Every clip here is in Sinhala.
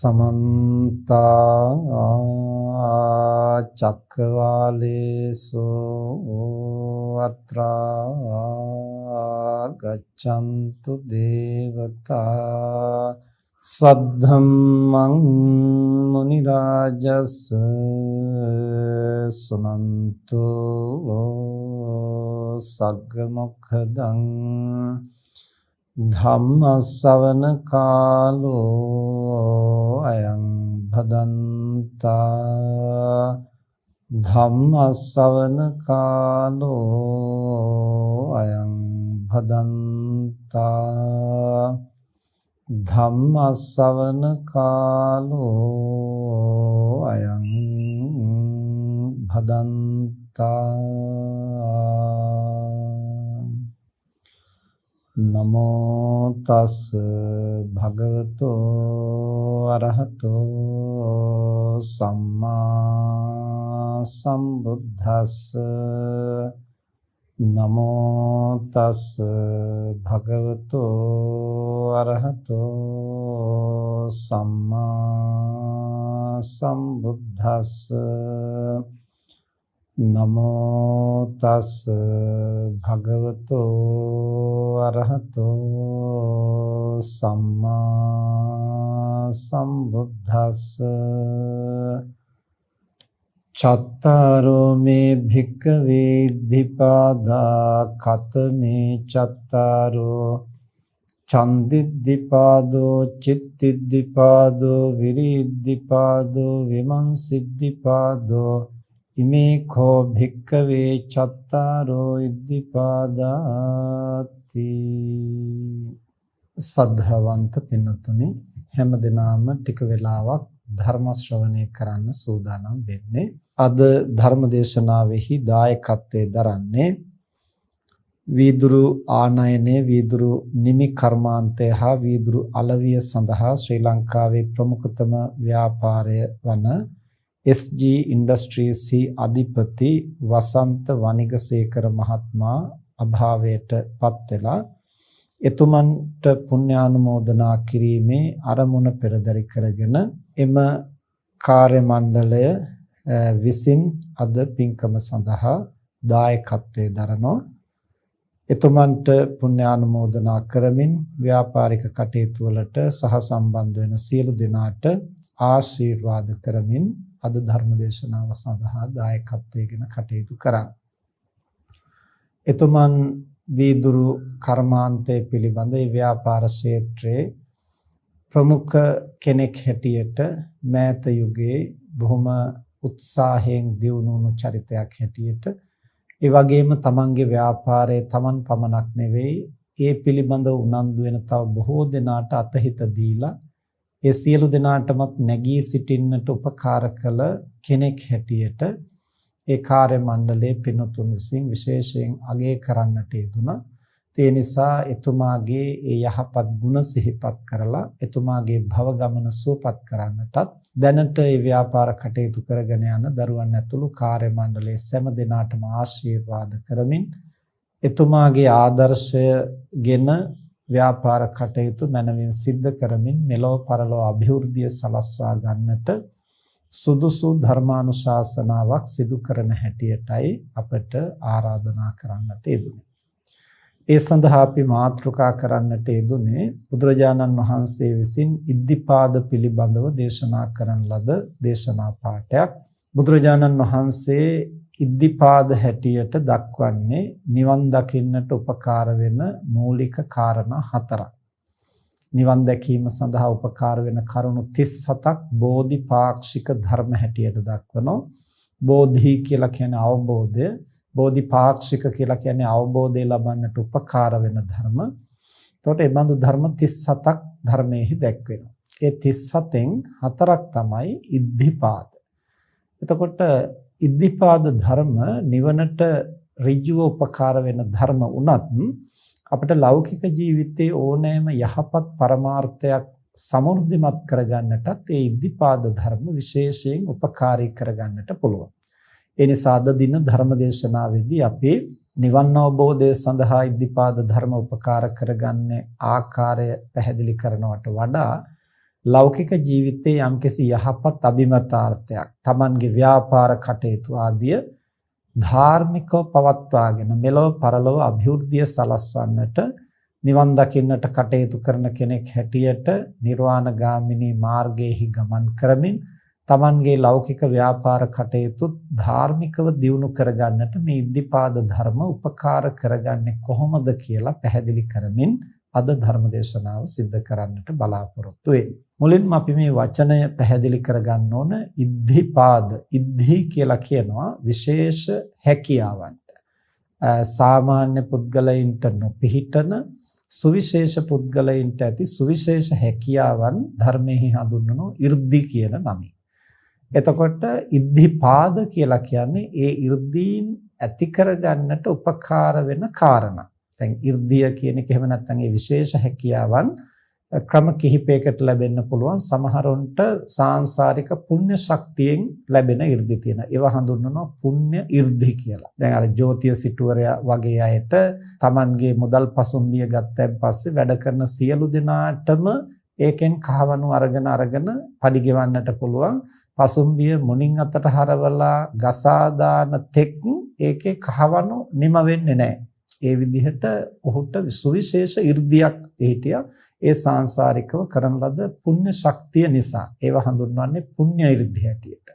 समन्ता चक्रवालेषु अत्रा गच्छन्तु देवता सद्धम्मं मुनिराजस् सुनन्तु सग्गमुखदं ධම්මස්සවන කාලෝ අයං භදන්තා ධම්මස්සවන කාලෝ අයං භදන්තා ධම්මස්සවන කාලෝ අයං භදන්තා නමෝ තස් භගවතෝ අරහතෝ සම්මා සම්බුද්දස්ස නමෝ තස් භගවතෝ අරහතෝ සම්මා සම්බුද්දස්ස නමෝ තස් භගවතෝ අරහතෝ සම්මා සම්බුද්දස්ස චත්තාරෝ මේ භික්ඛවේ ධිපාදා කතමේ චත්තාරෝ චන්දිද්දිපාදෝ චිත්තිද්දිපාදෝ විරිද්දිපාදෝ විමංසිද්දිපාදෝ ඉමේ කෝ භික්ඛවේ චත්තාරෝ ඉද්ධිපාදාති. සද්ධාවන්ත පින්නතුනි, හැමදෙනාම ටික වෙලාවක් ධර්ම ශ්‍රවණය කරන්න සූදානම් වෙන්නේ. අද ධර්ම දේශනාවෙහි දායකත්වයේ දරන්නේ වීදුරු ආනයනයේ වීදුරු නිමි කර්මාන්තය හා වීදුරු අලවිය සඳහා ශ්‍රී ලංකාවේ ප්‍රමුඛතම ව්‍යාපාරය වන SG Industries අධිපති වසන්ත වනිගසේකර මහත්මයා අභාවයට පත් වෙලා එතුමන්ට පුණ්‍යානුමෝදනා කිරීමේ අරමුණ පෙරදරි කරගෙන එම කාර්ය මණ්ඩලය විසින් අද පින්කම සඳහා දායකත්වයේ දරනවා. එතුමන්ට පුණ්‍යානුමෝදනා කරමින් ව්‍යාපාරික කටයුතු වලට සහ සම්බන්ධ වෙන සියලු දෙනාට ආශිර්වාද කරමින් අද ධර්ම දේශනාව සඳහා දායකත්වයෙන් කටයුතු කරන්න. එතුමන් වීදුරු කර්මාන්තය පිළිබඳ ව්‍යාපාර ක්ෂේත්‍රයේ ප්‍රමුඛ කෙනෙක් හැටියට මෑත යුගයේ බොහොම උත්සාහයෙන් දියුණු වුණු චරිතයක් හැටියට ඒ වගේම තමන්ගේ ව්‍යාපාරයේ තමන් පමණක් නෙවෙයි ඒ පිළිබඳ උනන්දු වෙන තව බොහෝ දෙනාට අතහිත දීලා ඒ සියලු දෙනාටමත් නැගී සිටින්නට උපකාර කළ කෙනෙක් හැටියට ඒ කාර්ය මණ්ඩලයේ පින්තුන් විසින් විශේෂයෙන් අගය කරන්නට යෙදුණා. ඒ නිසා එතුමාගේ ඒ යහපත් ගුණ සිහිපත් කරලා එතුමාගේ භව ගමන සුවපත් කරන්නටත් දැනට ඒ ව්‍යාපාර කටයුතු කරගෙන යන දරුවන් ඇතුළු කාර්ය මණ්ඩලයේ සෑම දෙනාටම ආශිර්වාද කරමින් එතුමාගේ ආදර්ශයගෙන ව්‍යාපාර කටයුතු මනමින් සිද්ධ කරමින් මෙලොව පරලොව අභිවෘද්ධිය සලස්වා ගන්නට සුදුසු ධර්මානුශාසනාවක් සිදු කරන හැටියටයි අපට ආරාධනා කරන්නට යෙදුනේ. ඒ සඳහා අපි මාතෘකා කරන්නට යෙදුනේ බුදුරජාණන් වහන්සේ විසින් ඉද්ධිපාද පිළිබඳව දේශනා කරන ලද දේශනා පාඨයක්. බුදුරජාණන් වහන්සේ ඉද්ධිපාද හැටියට දක්වන්නේ නිවන් දකින්නට උපකාර වෙන මූලික කාරණා 4ක්. නිවන් දැකීම සඳහා උපකාර වෙන කරුණු 37ක් බෝධිපාක්ෂික ධර්ම හැටියට දක්වනවා. බෝධි කියලා කියන්නේ අවබෝධය, බෝධිපාක්ෂික කියලා කියන්නේ අවබෝධය ලබන්නට උපකාර වෙන ධර්ම. එතකොට මේ බඳු ධර්ම 37ක් ධර්මයේහි දැක්වෙනවා. ඒ 37න් 4ක් තමයි ඉද්ධිපාද. එතකොට ඉද්ධිපාද ධර්ම නිවනට ඍජුව උපකාර වෙන ධර්ම උනත් අපිට ලෞකික ජීවිතයේ ඕනෑම යහපත් පරමාර්ථයක් සමෘද්ධිමත් කරගන්නටත් ඒ ඉද්ධිපාද ධර්ම විශේෂයෙන් උපකාරී කරගන්නට පුළුවන්. ඒ නිසා අද දින ධර්මදේශනාවේදී අපි නිවන් අවබෝධය සඳහා ඉද්ධිපාද ධර්ම උපකාර කරගන්නේ ආකාරය පැහැදිලි කරනවට වඩා ලෞකික ජීවිතයේ යම්කිසි යහපත් අභිමතාර්ථයක් Tamanගේ ව්‍යාපාර කටයුතු ආදිය ධාර්මිකව පවත්වාගෙන මෙලොව පරලොව අභිවෘද්ධිය සලස්වන්නට නිවන් දකින්නට කටයුතු කරන කෙනෙක් හැටියට නිර්වාණගාමිනී මාර්ගයේහි ගමන් කරමින් Tamanගේ ලෞකික ව්‍යාපාර කටයුතු ධාර්මිකව දියුණු කරගන්නට මේ ඉද්ධිපාද ධර්ම උපකාර කරගන්නේ කොහොමද කියලා පැහැදිලි කරමින් අද ධර්ම දේශනාව සිද්ධ කරන්නට බලාපොරොත්තු වෙන්නේ. මුලින්ම අපි මේ වචනය පැහැදිලි කරගන්න ඕන. ඉද්ධිපාද, ඉද්ධි කියලා කියනවා විශේෂ හැකියාවන්ට. සාමාන්‍ය පුද්ගලයින්ට නොපිහිටන සුවිශේෂ පුද්ගලයින්ට ඇති සුවිශේෂ හැකියාවන් ධර්මයේ හඳුන්වන 이르දි කියන නමින්. එතකොට ඉද්ධිපාද කියලා කියන්නේ ඒ 이르දීන් ඇති කරගන්නට උපකාර වෙන කාරණා. දැන් 이르දිය කියන එක එහෙම නැත්නම් ඒ විශේෂ හැකියාවන් ක්‍රම කිහිපයකට ලැබෙන්න පුළුවන්. සමහරුන්ට සාංශාරික පුණ්‍ය ශක්තියෙන් ලැබෙන 이르දි තියෙනවා. ඒවා හඳුන්වනවා පුණ්‍ය 이르දි කියලා. දැන් අර ජෝතිය සිටුවරයා වගේ අයට Tamanගේ මුදල් පසුම්බිය ගත්තන් පස්සේ වැඩ කරන සියලු දෙනාටම ඒකෙන් කහවණු අරගෙන පඩි ගෙවන්නට පුළුවන්. පසුම්බිය මුණින් අතට හරවලා ගසා දාන තෙක් ඒකේ කහවණු නිම වෙන්නේ නැහැ. ඒ විදිහට ඔහුට සුවිශේෂ 이르දියක් පිහිටියා. ඒ සාංශාරිකව කරන ලද පුණ්‍ය ශක්තිය නිසා ඒව හඳුන්වන්නේ පුණ්‍ය 이르දි හැටියට.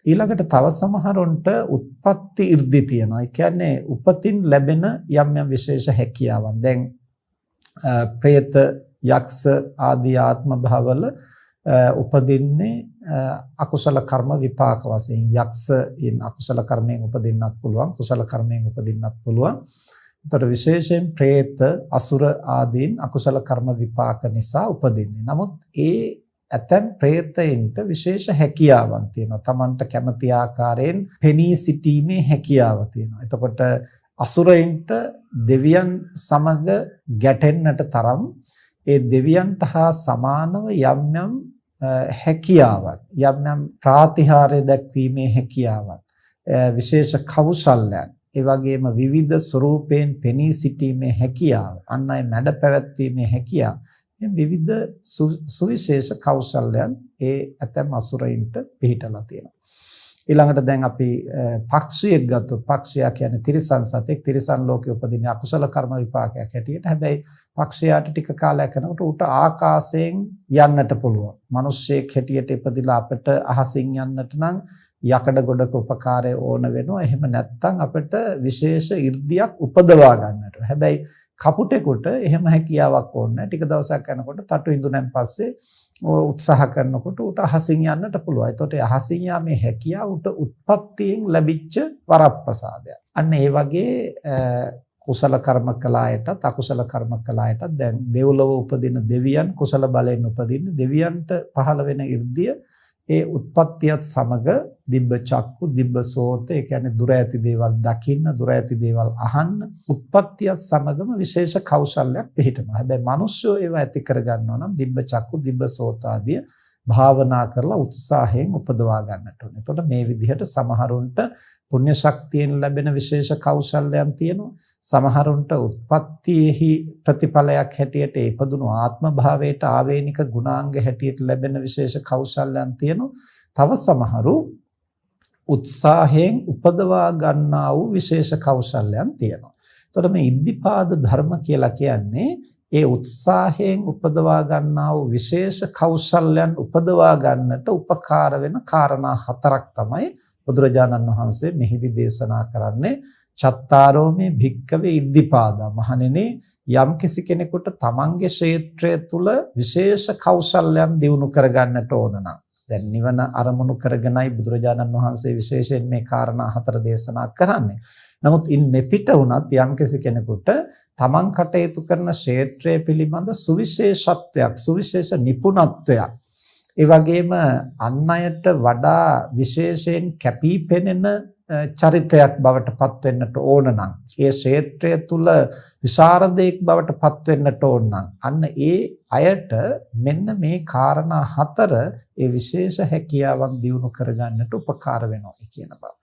ඊළඟට තව සමහරුන්ට උත්පත්ති 이르දි තියෙනවා. ඒ කියන්නේ උපතින් ලැබෙන යම් විශේෂ හැකියාවන්. දැන් പ്രേත, යක්ෂ ආදී ආත්ම භවවල උපදින්නේ අකුසල කර්ම විපාක වශයෙන්. යක්ෂයින් අකුසල කර්මයෙන් උපදින්නත් පුළුවන්, කුසල කර්මයෙන් උපදින්නත් පුළුවන්. ඒතර විශේෂයෙන් പ്രേත, අසුර ආදීන් අකුසල කර්ම විපාක නිසා උපදින්නේ. නමුත් ඒ ඇතැම් പ്രേතයින්ට විශේෂ හැකියාවක් තියෙනවා. Tamanට කැමති ආකාරයෙන් පෙනී සිටීමේ හැකියාව තියෙනවා. එතකොට අසුරයින්ට දෙවියන් සමග ගැටෙන්නට තරම් ඒ දෙවියන්ට හා සමානව යම් හැකියාවක්, යම් ප්‍රාතිහාර්ය දැක්වීමේ හැකියාවක්, විශේෂ කෞශල්‍යයන්, ඒ වගේම විවිධ ස්වරූපයෙන් පෙනී සිටීමේ හැකියාව, අන් අය මැඩ පැවැත්වීමේ හැකියාව, මේ විවිධ සුවිශේෂ කෞශල්‍යයන් ඒ ඇතැම් අසුරයින්ට පිහිටලා තියෙනවා. ඊළඟට දැන් අපි පක්ෂියෙක් ගත්තොත්, පක්ෂියා කියන්නේ තිරිසන් සතෙක්. තිරිසන් ලෝකේ උපදින අකුසල කර්ම විපාකයක් හැටියට. හැබැයි පක්ෂියාට ටික කාලයක් යනකොට ඌට ආකාශයෙන් යන්නට පුළුවන්. මිනිස්සෙක් හැටියට ඉපදිලා අපිට අහසින් යන්නට නම් යකඩ ගොඩක උපකාරය ඕන වෙනවා. එහෙම නැත්නම් අපිට විශේෂ 이르දියක් උපදවා ගන්නට. හැබැයි කපුටෙකුට එහෙම හැකියාවක් ඕනේ නැහැ. ටික දවසක් යනකොට තටු ඉඳුනන් පස්සේ උත්සාහ කරනකොට උට අහසින් යන්නට පුළුවන්. ඒතකොට අහසින් යාමේ හැකියාව උට උත්පත්තියෙන් ලැබිච්ච වරප්‍රසාදයක්. අන්න ඒ වගේ කුසල කර්ම කළායටත් අකුසල කර්ම කළායටත් දැන් දෙව්ලොව උපදින දෙවියන්, කුසල බලයෙන් උපදින දෙවියන්ට පහළ වෙන 이르දිය ඒ උත්පත්තියත් සමග දිබ්බ චක්කු, දිබ්බ සෝත, ඒ කියන්නේ දුර ඇති දේවල් දකින්න, දුර ඇති දේවල් අහන්න, උත්පත්තියත් සමගම විශේෂ කෞශල්‍යයක් පිහිටනවා. හැබැයි මිනිස්සු ඒවා ඇති කරගන්නවා නම් දිබ්බ චක්කු, දිබ්බ සෝත ආදී භාවනා කරලා උත්සාහයෙන් උපදවා ගන්නට ඕනේ. එතකොට මේ විදිහට සමහරුන්ට පුණ්‍ය ශක්තියෙන් ලැබෙන විශේෂ කෞශල්‍යයන් තියෙනවා. සමහරුන්ට උත්පත්තියෙහි ප්‍රතිඵලයක් හැටියට ඉපදුණු ආත්ම භාවයට ආවේනික ගුණාංග හැටියට ලැබෙන විශේෂ කෞශල්‍යයන් තියෙනවා. තව සමහරු උත්සාහයෙන් උපදවා ගන්නා වූ විශේෂ කෞශල්‍යයන් තියෙනවා. එතකොට මේ ඉද්ධිපාද ධර්ම කියලා කියන්නේ ඒ උත්සාහයෙන් උපදවා ගන්නා වූ විශේෂ කෞශල්‍යයන් උපදවා ගන්නට උපකාර වෙන කාරණා හතරක් තමයි බුදුරජාණන් වහන්සේ මෙහිදී දේශනා කරන්නේ. චත්තාරෝමේ භික්කවේ ඉද්ධිපාදා. මහණෙනි, යම් කිසි කෙනෙකුට තමන්ගේ ක්ෂේත්‍රය තුල විශේෂ කෞශල්‍යයන් දියුණු කරගන්නට ඕන නම්, දැන් නිවන අරමුණු කරගෙනයි බුදුරජාණන් වහන්සේ විශේෂයෙන් මේ කාරණා හතර දේශනා කරන්නේ. නමුත් ඉන් මෙපිට වුණත් යම් කිසි කෙනෙකුට තමන් කටයුතු කරන ක්ෂේත්‍රය පිළිබඳ සුවිශේෂත්වයක්, සුවිශේෂ නිපුණත්වයක්, ඒ වගේම අන් අයට වඩා විශේෂයෙන් කැපී පෙනෙන චරිතයක් බවට පත් වෙන්නට ඕන නම්, ඒ ක්ෂේත්‍රය තුල විශාරදයක් බවට පත් වෙන්නට ඕන නම්, අන්න ඒ අයට මෙන්න මේ කාරණා හතර ඒ විශේෂ හැකියාවන් දියුණු කරගන්නට උපකාර වෙනවා කියන බව.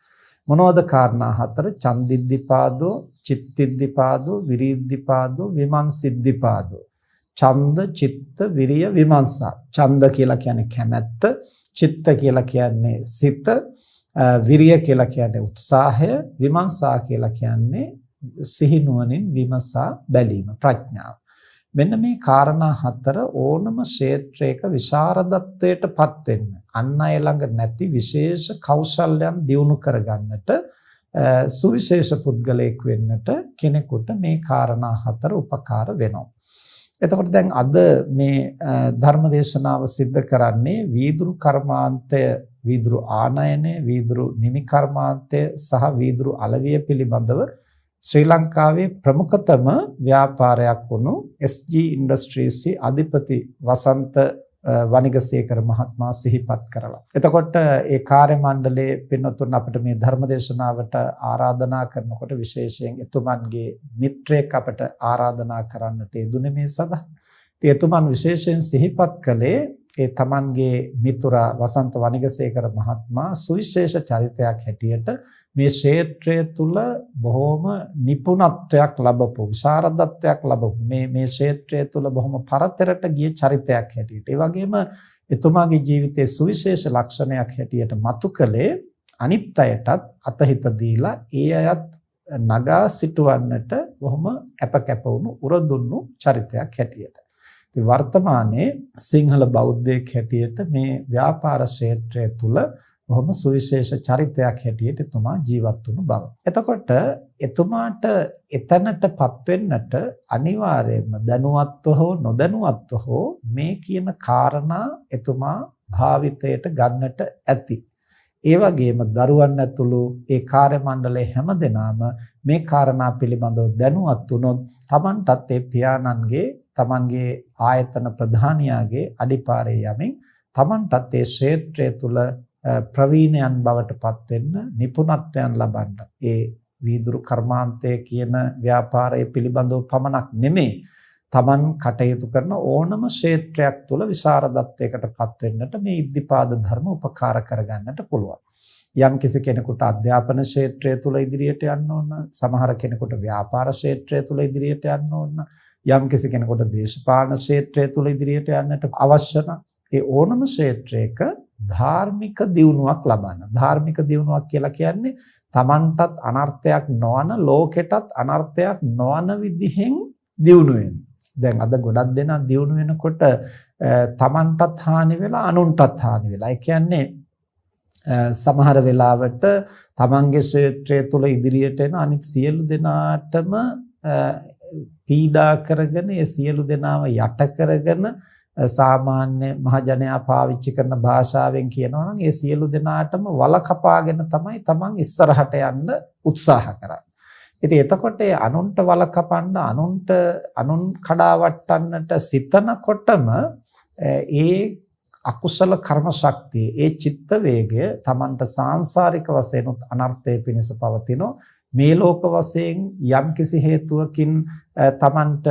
මොනවද කාරණා හතර? චන්දිද්ධිපාදෝ, චිත්තිද්ධිපාදෝ, විරිද්ධිපාදෝ, විමංසිද්ධිපාදෝ. ඡන්ද, චිත්ත, විරිය, විමර්ශා. ඡන්ද කියලා කියන්නේ කැමැත්ත, චිත්ත කියලා කියන්නේ සිත, විරිය කියලා කියන්නේ උත්සාහය, විමර්ශා කියලා කියන්නේ සිහිනුවණින් විමසා බැලීම, ප්‍රඥාව. මෙන්න මේ කාරණා හතර ඕනම ක්ෂේත්‍රයක විශාරදත්වයටපත් වෙන්න, අන් අය ළඟ නැති විශේෂ කෞශල්‍යයන් දියුණු කරගන්නට, සුවිශේෂ පුද්ගලයෙක් වෙන්නට කෙනෙකුට මේ කාරණා හතර උපකාර වෙනවා. එතකොට දැන් අද මේ ධර්ම දේශනාව සිද්ධ කරන්නේ වීදුරු කර්මාන්තය, වීදුරු ආනයනය, වීදුරු නිමි කර්මාන්තය සහ වීදුරු අලවිය පිළිබඳව ශ්‍රී ලංකාවේ ප්‍රමුඛතම ව්‍යාපාරයක් වුණු SG Industries අධිපති වසන්ත වනිගසේකර මහත්මයා සිහිපත් කරලා. එතකොට ඒ කාර්ය මණ්ඩලයේ පින්වත්තුන් අපිට මේ ධර්ම දේශනාවට ආරාධනා කරනකොට විශේෂයෙන් එතුමන්ගේ මිත්‍රයෙක් අපට ආරාධනා කරන්නට යෙදුනේ මේ සඳහා. ඉතින් එතුමන් විශේෂයෙන් සිහිපත් කළේ ඒ තමන්ගේ මිතුරා වසන්ත වනිගසේකර මහත්මයා සුවිශේෂ චරිතයක් හැටියට මේ ක්ෂේත්‍රය තුල බොහොම නිපුණත්වයක් ලැබපු, විශාරදත්වයක් ලැබපු මේ ක්ෂේත්‍රය තුල බොහොම පරතරට ගිය චරිතයක් හැටියට. ඒ වගේම එතුමාගේ ජීවිතයේ සුවිශේෂ ලක්ෂණයක් හැටියට මතු කළේ අනිත් අයටත් අතහිත දීලා ඒ අයත් නගා සිටවන්නට බොහොම අපකැප වුණු උරදුන්නු චරිතයක් හැටියට. වර්තමානයේ සිංහල බෞද්ධයෙක් හැටියට මේ ව්‍යාපාර ක්ෂේත්‍රය තුල බොහොම සුවිශේෂ චරිතයක් හැටියට එතුමා ජීවත් වුණු බව. එතකොට එතුමාට එතනටපත් වෙන්නට අනිවාර්යයෙන්ම දැනුවත්ව හෝ නොදැනුවත්ව හෝ මේ කියන කාරණා එතුමා භාවිතයට ගන්නට ඇති. ඒ වගේම දරුවන් ඇතුළු ඒ කාර්ය මණ්ඩලයේ හැමදෙනාම මේ කාරණා පිළිබඳව දැනුවත් වුණොත් Tamanටත් ඒ පියාණන්ගේ තමන්ගේ ආයතන ප්‍රධානියාගේ අඩිපාරේ යමින් තමන්ටත් ඒ ක්ෂේත්‍රය තුල ප්‍රවීණයන් බවට පත් වෙන්න, නිපුණත්වයන් ලබන්න, ඒ වීදුරු කර්මාන්තය කියන ව්‍යාපාරය පිළිබඳව පමණක් නෙමෙයි, තමන් කටයුතු කරන ඕනම ක්ෂේත්‍රයක් තුල විශාරදත්වයකට පත් වෙන්නට මේ ඉද්ධිපාද ධර්ම උපකාර කරගන්නට පුළුවන්. යම් කිසි කෙනෙකුට අධ්‍යාපන ක්ෂේත්‍රය තුල ඉදිරියට යන්න ඕන, සමහර කෙනෙකුට ව්‍යාපාර ක්ෂේත්‍රය තුල ඉදිරියට යන්න ඕන, යම් කිසි කෙනෙකුට දේශපාලන ක්ෂේත්‍රය තුල ඉදිරියට යන්නට අවශ්‍ය නම් ඒ ඕනම ක්ෂේත්‍රයක ධාර්මික දියුණුවක් ලබන්න. ධාර්මික දියුණුවක් කියලා කියන්නේ Tamanටත් අනර්ථයක් නොවන, ලෝකෙටත් අනර්ථයක් නොවන විදිහෙන් දියුණු වෙන්න. දැන් අද ගොඩක් දෙනා දියුණු වෙනකොට Tamanටත් හානි වෙලා අනුන්ටත් හානි වෙලා. ඒ කියන්නේ සමහර වෙලාවට Tamanගේ ක්ෂේත්‍රය තුල ඉදිරියට එන අනිත් සියලු දෙනාටම පීඩා කරගෙන ඒ සියලු දෙනාම යට කරගෙන සාමාන්‍ය මහජනයා පාවිච්චි කරන භාෂාවෙන් කියනවා නම් ඒ සියලු දෙනාටම වල කපාගෙන තමයි Taman ඉස්සරහට යන්න උත්සාහ කරන්නේ. ඉතින් එතකොට ඒ අනුන්ට වල කපන්න, අනුන් කඩාවට්ටන්නට සිතනකොටම ඒ අකුසල කර්ම ශක්තිය, ඒ චිත්ත වේගය Tamanට සාංශාරික වශයෙන් අනර්ථය පිණිස පවතිනවා. මේ ලෝක වශයෙන් යම්කිසි හේතුවකින් Tamanට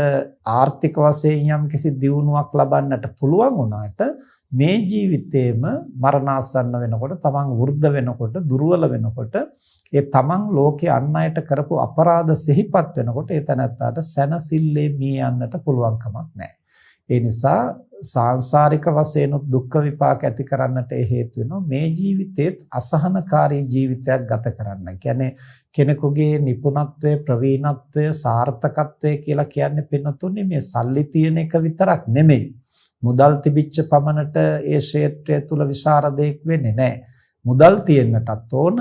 ආර්ථික වශයෙන් යම්කිසි දියුණුවක් ලබන්නට පුළුවන් වුණාට මේ ජීවිතේම මරණාසන්න වෙනකොට, Taman වෘද්ධ වෙනකොට, දුර්වල වෙනකොට ඒ Taman ලෝකේ අන් අයට කරපු අපරාධ සිහිපත් වෙනකොට ඒ තැනත්තාට සැනසille මිය යන්නට පුළුවන් කමක් නැහැ. ඒ නිසා සාංශාරික වශයෙන් දුක්ඛ විපාක ඇති කරන්නට හේතු වෙනවා මේ ජීවිතේත් අසහනකාරී ජීවිතයක් ගත කරන්න. කියන්නේ කෙනෙකුගේ නිපුණත්වය, ප්‍රවීණත්වය, සාර්ථකත්වය කියලා කියන්නේ පින්නතුනේ මේ සල්ලි තියෙන එක විතරක් නෙමෙයි. මුදල් තිබිච්ච පමණට ඒ ක්ෂේත්‍රය තුල විශාරදයක් වෙන්නේ නැහැ. මුදල් තියෙන්නටත් ඕන.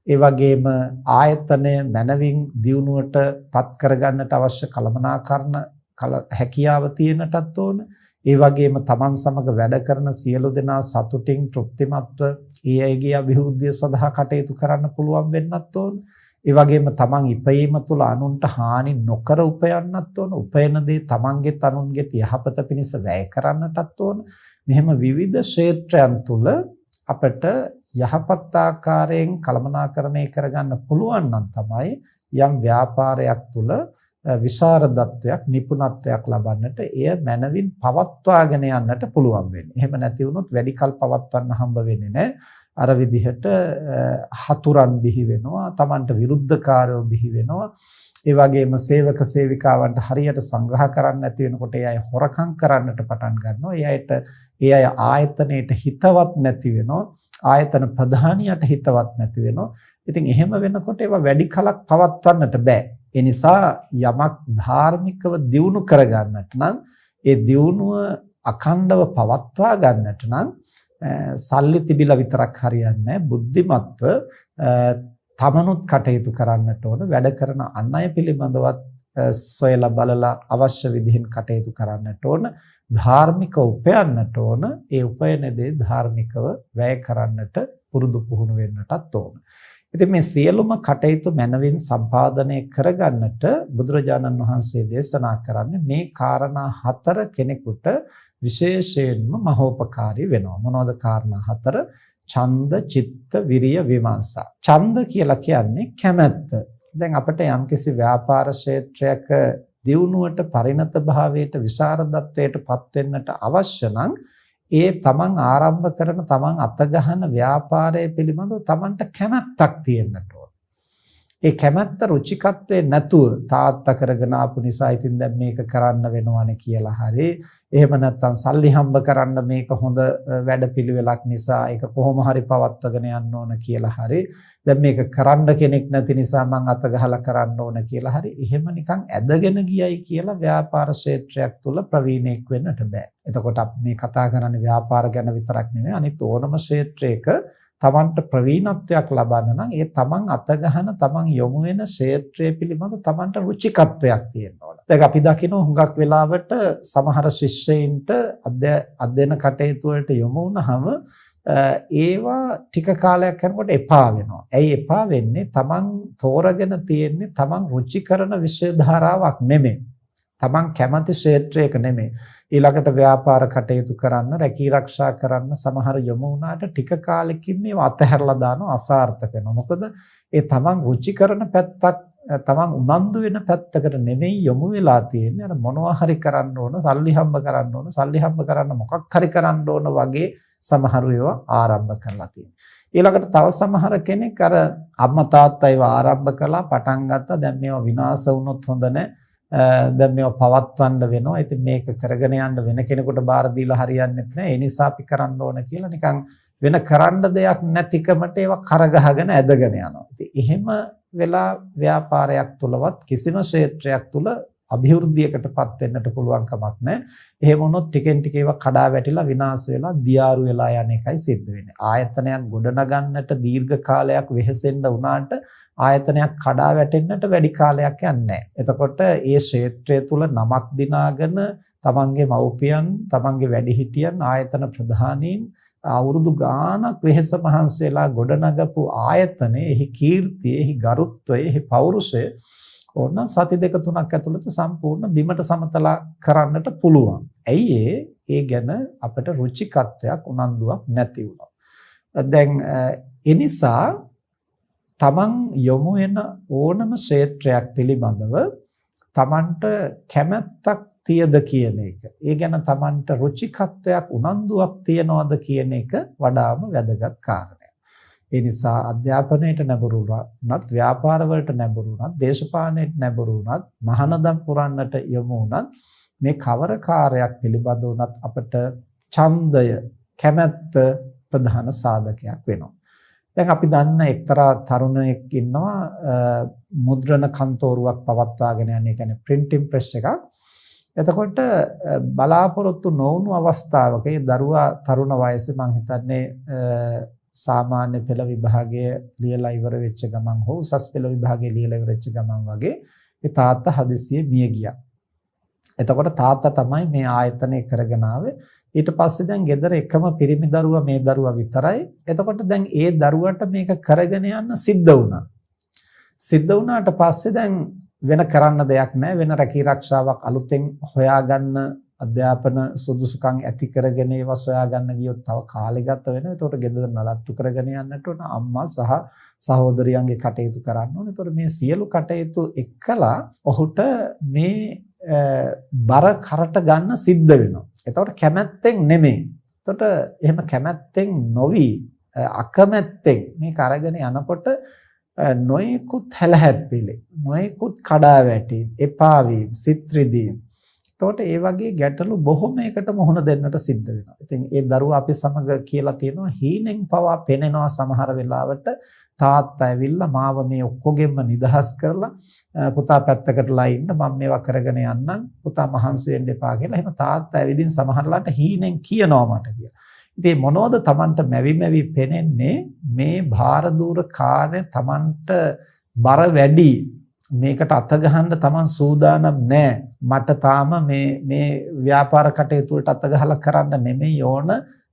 ඒ වගේම ආයතනය මනවින් දියුණුවට පත් කරගන්නට අවශ්‍ය කළමනාකරණ හැකියාව තියෙනටත් ඕන. ඒ වගේම Taman සමග වැඩ කරන සියලු දෙනා සතුටින් තෘප්තිමත්ව ඒ අයගේ අභිවෘද්ධිය සඳහා කටයුතු කරන්න පුළුවන් වෙන්නත් ඕන. ඒ වගේම Taman ඉපයීම තුළ අනුන්ට හානි නොකර උපයන්නත් ඕන. උපයන දේ Tamanගෙත් අනුන්ගෙත් යහපත පිණිස වැය කරන්නටත් ඕන. මෙහෙම විවිධ ක්ෂේත්‍රයන් තුළ අපට යහපත් ආකාරයෙන් කළමනාකරණය කරගන්න පුළුවන් නම් තමයි යම් ව්‍යාපාරයක් තුළ විශාරදත්වයක්, නිපුණත්වයක් ලබන්නට එය මනවින් පවත්වාගෙන යන්නට පුළුවන් වෙන්නේ. එහෙම නැති වුණොත් වැඩි කල් පවත්වන්න හම්බ වෙන්නේ නැහැ. අර විදිහට හතුරන් බිහි වෙනවා, Tamanට විරුද්ධකාරයෝ බිහි වෙනවා. ඒ වගේම සේවක සේවිකාවන්ට හරියට සංග්‍රහ කරන්න නැති වෙනකොට ඒ අය හොරකම් කරන්නට පටන් ගන්නවා. ඒ අය ආයතනයේට හිතවත් නැති වෙනවා. ආයතන ප්‍රධානියට හිතවත් නැති වෙනවා. ඉතින් එහෙම වෙනකොට ඒවා වැඩි කලක් පවත්වන්නට බෑ. ඒ නිසා යමක් ධාර්මිකව දියුණු කරගන්නට නම් ඒ දියුණුව අඛණ්ඩව පවත්වා ගන්නට නම් සල්ලි තිබිලා විතරක් හරියන්නේ නැහැ. බුද්ධිමත්ව තමනුත් කටයුතු කරන්නට ඕන. වැඩ කරන අන් අය පිළිබඳවත් සොයලා බලලා අවශ්‍ය විදිහින් කටයුතු කරන්නට ඕන. ධාර්මික උපයන්නට ඕන. ඒ උපයන දේ ධාර්මිකව වැය කරන්නට පුරුදු පුහුණු වෙන්නටත් ඕන. ඉතින් මේ සියලුම කටයුතු මනවින් සම්පාදනය කරගන්නට බුදුරජාණන් වහන්සේ දේශනා කරන්නේ මේ කාරණා 4 කෙනෙකුට විශේෂයෙන්ම මහෝපකාරී වෙනවා. මොනවද කාරණා 4? ඡන්ද, චිත්ත, විරිය, විමර්ශා. ඡන්ද කියලා කියන්නේ කැමැත්ත. දැන් අපිට යම්කිසි ව්‍යාපාර ක්ෂේත්‍රයක දියුණුවට, පරිණත භාවයට, විශාරදත්වයට පත් වෙන්නට අවශ්‍ය නම් ඒ තමන් ආරම්භ කරන, තමන් අතගහන ව්‍යාපාරය පිළිබඳව තමන්ට කැමැත්තක් තියෙන්නට ඕන. ඒ කැමැත්ත රුචිකත්වයේ නැතුව තාත්තා කරගෙන ආපු නිසා ඉතින් දැන් මේක කරන්න වෙනවනේ කියලා හරි, එහෙම නැත්නම් සල්ලි හම්බ කරන්න මේක හොඳ වැඩපිළිවෙලක් නිසා ඒක කොහොම හරි පවත්වාගෙන යන්න ඕන කියලා හරි, දැන් මේක කරන්න කෙනෙක් නැති නිසා මං අත ගහලා කරන්න ඕන කියලා හරි, එහෙම නිකන් ඇදගෙන ගියයි කියලා ව්‍යාපාර ක්ෂේත්‍රයක් තුල ප්‍රවීණෙක් වෙන්නට බෑ. එතකොට අපි මේ කතා කරන්නේ ව්‍යාපාර ගැන විතරක් නෙමෙයි, අනිත් ඕනම ක්ෂේත්‍රයක තමන්ට ප්‍රවීණත්වයක් ලබන්න නම් ඒ තමන් අතගහන, තමන් යොමු වෙන ක්ෂේත්‍රය පිළිබඳ තමන්ට රුචිකත්වයක් තියෙන්න ඕන. දැන් අපි දකිනවා හුඟක් වෙලාවට සමහර ශිෂ්‍යයින්ට අධ්‍යයන කටයුතු වලට යොමු වුණාම ඒවා ටික කාලයක් යනකොට එපා වෙනවා. ඇයි එපා වෙන්නේ? තමන් තෝරගෙන තියෙන්නේ තමන් රුචි කරන විෂය ධාරාවක් නෙමෙයි. තමන් කැමති ක්ෂේත්‍රයක නෙමෙයි. ඊළඟට ව්‍යාපාර කටයුතු කරන්න, රැකී ආරක්ෂා කරන්න සමහර යොමු වුණාට ටික කාලෙකින් මේවා අතහැරලා දානවා, අසාර්ථක වෙනවා. මොකද ඒ තමන් රුචි කරන පැත්තක්, තමන් උනන්දු වෙන පැත්තකට නෙමෙයි යොමු වෙලා තියෙන්නේ. අර මොනවා හරි කරන්න ඕන, සල්ලි හම්බ කරන්න ඕන, සල්ලි හම්බ කරන්න මොකක් හරි කරන්න ඕන වගේ සමහරු ඒවා ආරම්භ කරලා තියෙනවා. ඊළඟට තව සමහර කෙනෙක් අර අම්මා තාත්තා ඒවා ආරම්භ කළා, පටන් ගත්තා. දැන් මේවා විනාශ වුණොත් හොඳ නැහැ. දැන් මේවා පවත්වන්න වෙනවා. ඉතින් මේක කරගෙන යන්න වෙන කෙනෙකුට බාර දීලා හරියන්නේ නැහැ. ඒ නිසා අපි කරන්න ඕන කියලා නිකන් වෙන කරන්න දෙයක් නැතිකමට ඒවා කරගහගෙන ඇදගෙන යනවා. ඉතින් එහෙම වෙලා ව්‍යාපාරයක් තුලවත් කිසිම ක්ෂේත්‍රයක් තුල අභිවෘද්ධියකටපත් වෙන්නට පුළුවන් කමක් නැහැ. එහෙම වුණොත් ටිකෙන් ටික ඒවා කඩා වැටිලා විනාශ වෙලා දියාරු වෙලා යන එකයි සිද්ධ වෙන්නේ. ආයතනයක් ගොඩනගන්නට දීර්ඝ කාලයක් වෙහෙසෙන්න වුණාට ආයතනයක් කඩා වැටෙන්නට වැඩි කාලයක් යන්නේ නැහැ. එතකොට ඒ ක්ෂේත්‍රය තුල නමක් දිනාගෙන තමන්ගේ මව්පියන්, තමන්ගේ වැඩිහිටියන්, ආයතන ප්‍රධානීන් අවුරුදු ගාණක් වෙහෙස මහන්සි වෙලා ගොඩනගපු ආයතනයේ එහි කීර්තිය, එහි ගරුත්වය, එහි පෞරුෂය ඕන සති දෙක තුනක් ඇතුළත සම්පූර්ණ බිමට සමතලා කරන්නට පුළුවන්. ඇයි ඒ ගැන අපිට රුචිකත්වයක්, උනන්දුවක් නැති වුණා. දැන් ඒ නිසා තමන් යොමු වෙන ඕනම ක්ෂේත්‍රයක් පිළිබඳව තමන්ට කැමැත්තක් තියද කියන එක, ඒ ගැන තමන්ට රුචිකත්වයක්, උනන්දුවක් තියනවද කියන එක වඩාම වැදගත් කාරණයක්. ඒ නිසා අධ්‍යාපනයට නැඹුරු වුණත්, ව්‍යාපාර වලට නැඹුරු වුණත්, දේශපාලනයට නැඹුරු වුණත්, මහානදම් පුරන්නට යොමු වුණත්, මේ කවර කාර්යයක් පිළිබඳ වුණත් අපට ඡන්දය, කැමැත්ත ප්‍රධාන සාධකයක් වෙනවා. දැන් අපි දන්න එක්තරා තරුණයෙක් ඉන්නවා, මුද්‍රණ කන්තෝරුවක් පවත්වාගෙන යන, ඒ කියන්නේ printing press එකක්. එතකොට බලාපොරොත්තු නොවුණු අවස්ථාවක ඒ දරුවා තරුණ වයසේ, මම හිතන්නේ සාමාන්‍ය පෙළ විභාගය ලියලා ඉවර වෙච්ච ගමන් හෝ උසස් පෙළ විභාගය ලියලා ඉවර වෙච්ච ගමන් වගේ ඒ තාත්තා හදිසියෙ මිය ගියා. එතකොට තාත්තා තමයි මේ ආයතනය කරගෙන ආවේ. ඊට පස්සේ දැන් ගෙදර එකම පිරිමි දරුවා මේ දරුවා විතරයි. එතකොට දැන් ඒ දරුවට මේක කරගෙන යන්න සිද්ධ වුණා. සිද්ධ වුණාට පස්සේ දැන් වෙන කරන්න දෙයක් නැහැ. වෙන රැකී ආරක්ෂාවක් අලුතෙන් හොයාගන්න, අධ්‍යාපන සුදුසුකම් ඇති කරගෙන ඒවා සොයාගන්න ගියොත් තව කාලෙ ගත වෙනවා. ඒතකොට ගෙදර නඩත්තු කරගෙන යන්නට ඕන, අම්මා සහ සහෝදරියන්ගේ කටයුතු කරන්න ඕන. ඒතකොට මේ සියලු කටයුතු එක්කලා ඔහුට මේ බර කරට ගන්න සිද්ධ වෙනවා. එතකොට කැමැත්තෙන් නෙමෙයි. එතකොට එහෙම කැමැත්තෙන් නොවි අකමැත්තෙන් මේක අරගෙන යනකොට නොයෙකුත් හැලහැප්පිලි, නොයෙකුත් කඩාවැටි, එපා වීම, සිත් රිදීම. එතකොට ඒ වගේ ගැටලු බොහොමයකට මුහුණ දෙන්නට සිද්ධ වෙනවා. ඉතින් ඒ දරුවා අපි සමග කියලා තියෙනවා හීනෙන් පවා පෙනෙනවා සමහර වෙලාවට තාත්තා ඇවිල්ලා මාව මේ ඔක්කොගෙම නිදහස් කරලා පුතා පැත්තකටලා ඉන්න මම මේවා කරගෙන යන්නම් පුතා මහන්සි වෙන්න එපා කියලා. එහෙම තාත්තා ඇවිදින් සමහරලාට හීනෙන් කියනවා මට කියලා. ඉතින් මොනවද Tamanට මැවි පෙනෙන්නේ මේ භාර දූර කාර්ය Tamanට බර වැඩි මේකට අත ගහන්න Taman සූදානම් නැහැ. මට තාම මේ ව්‍යාපාර කටයුතු වලට අත ගහලා කරන්න නෙමෙයි ඕන.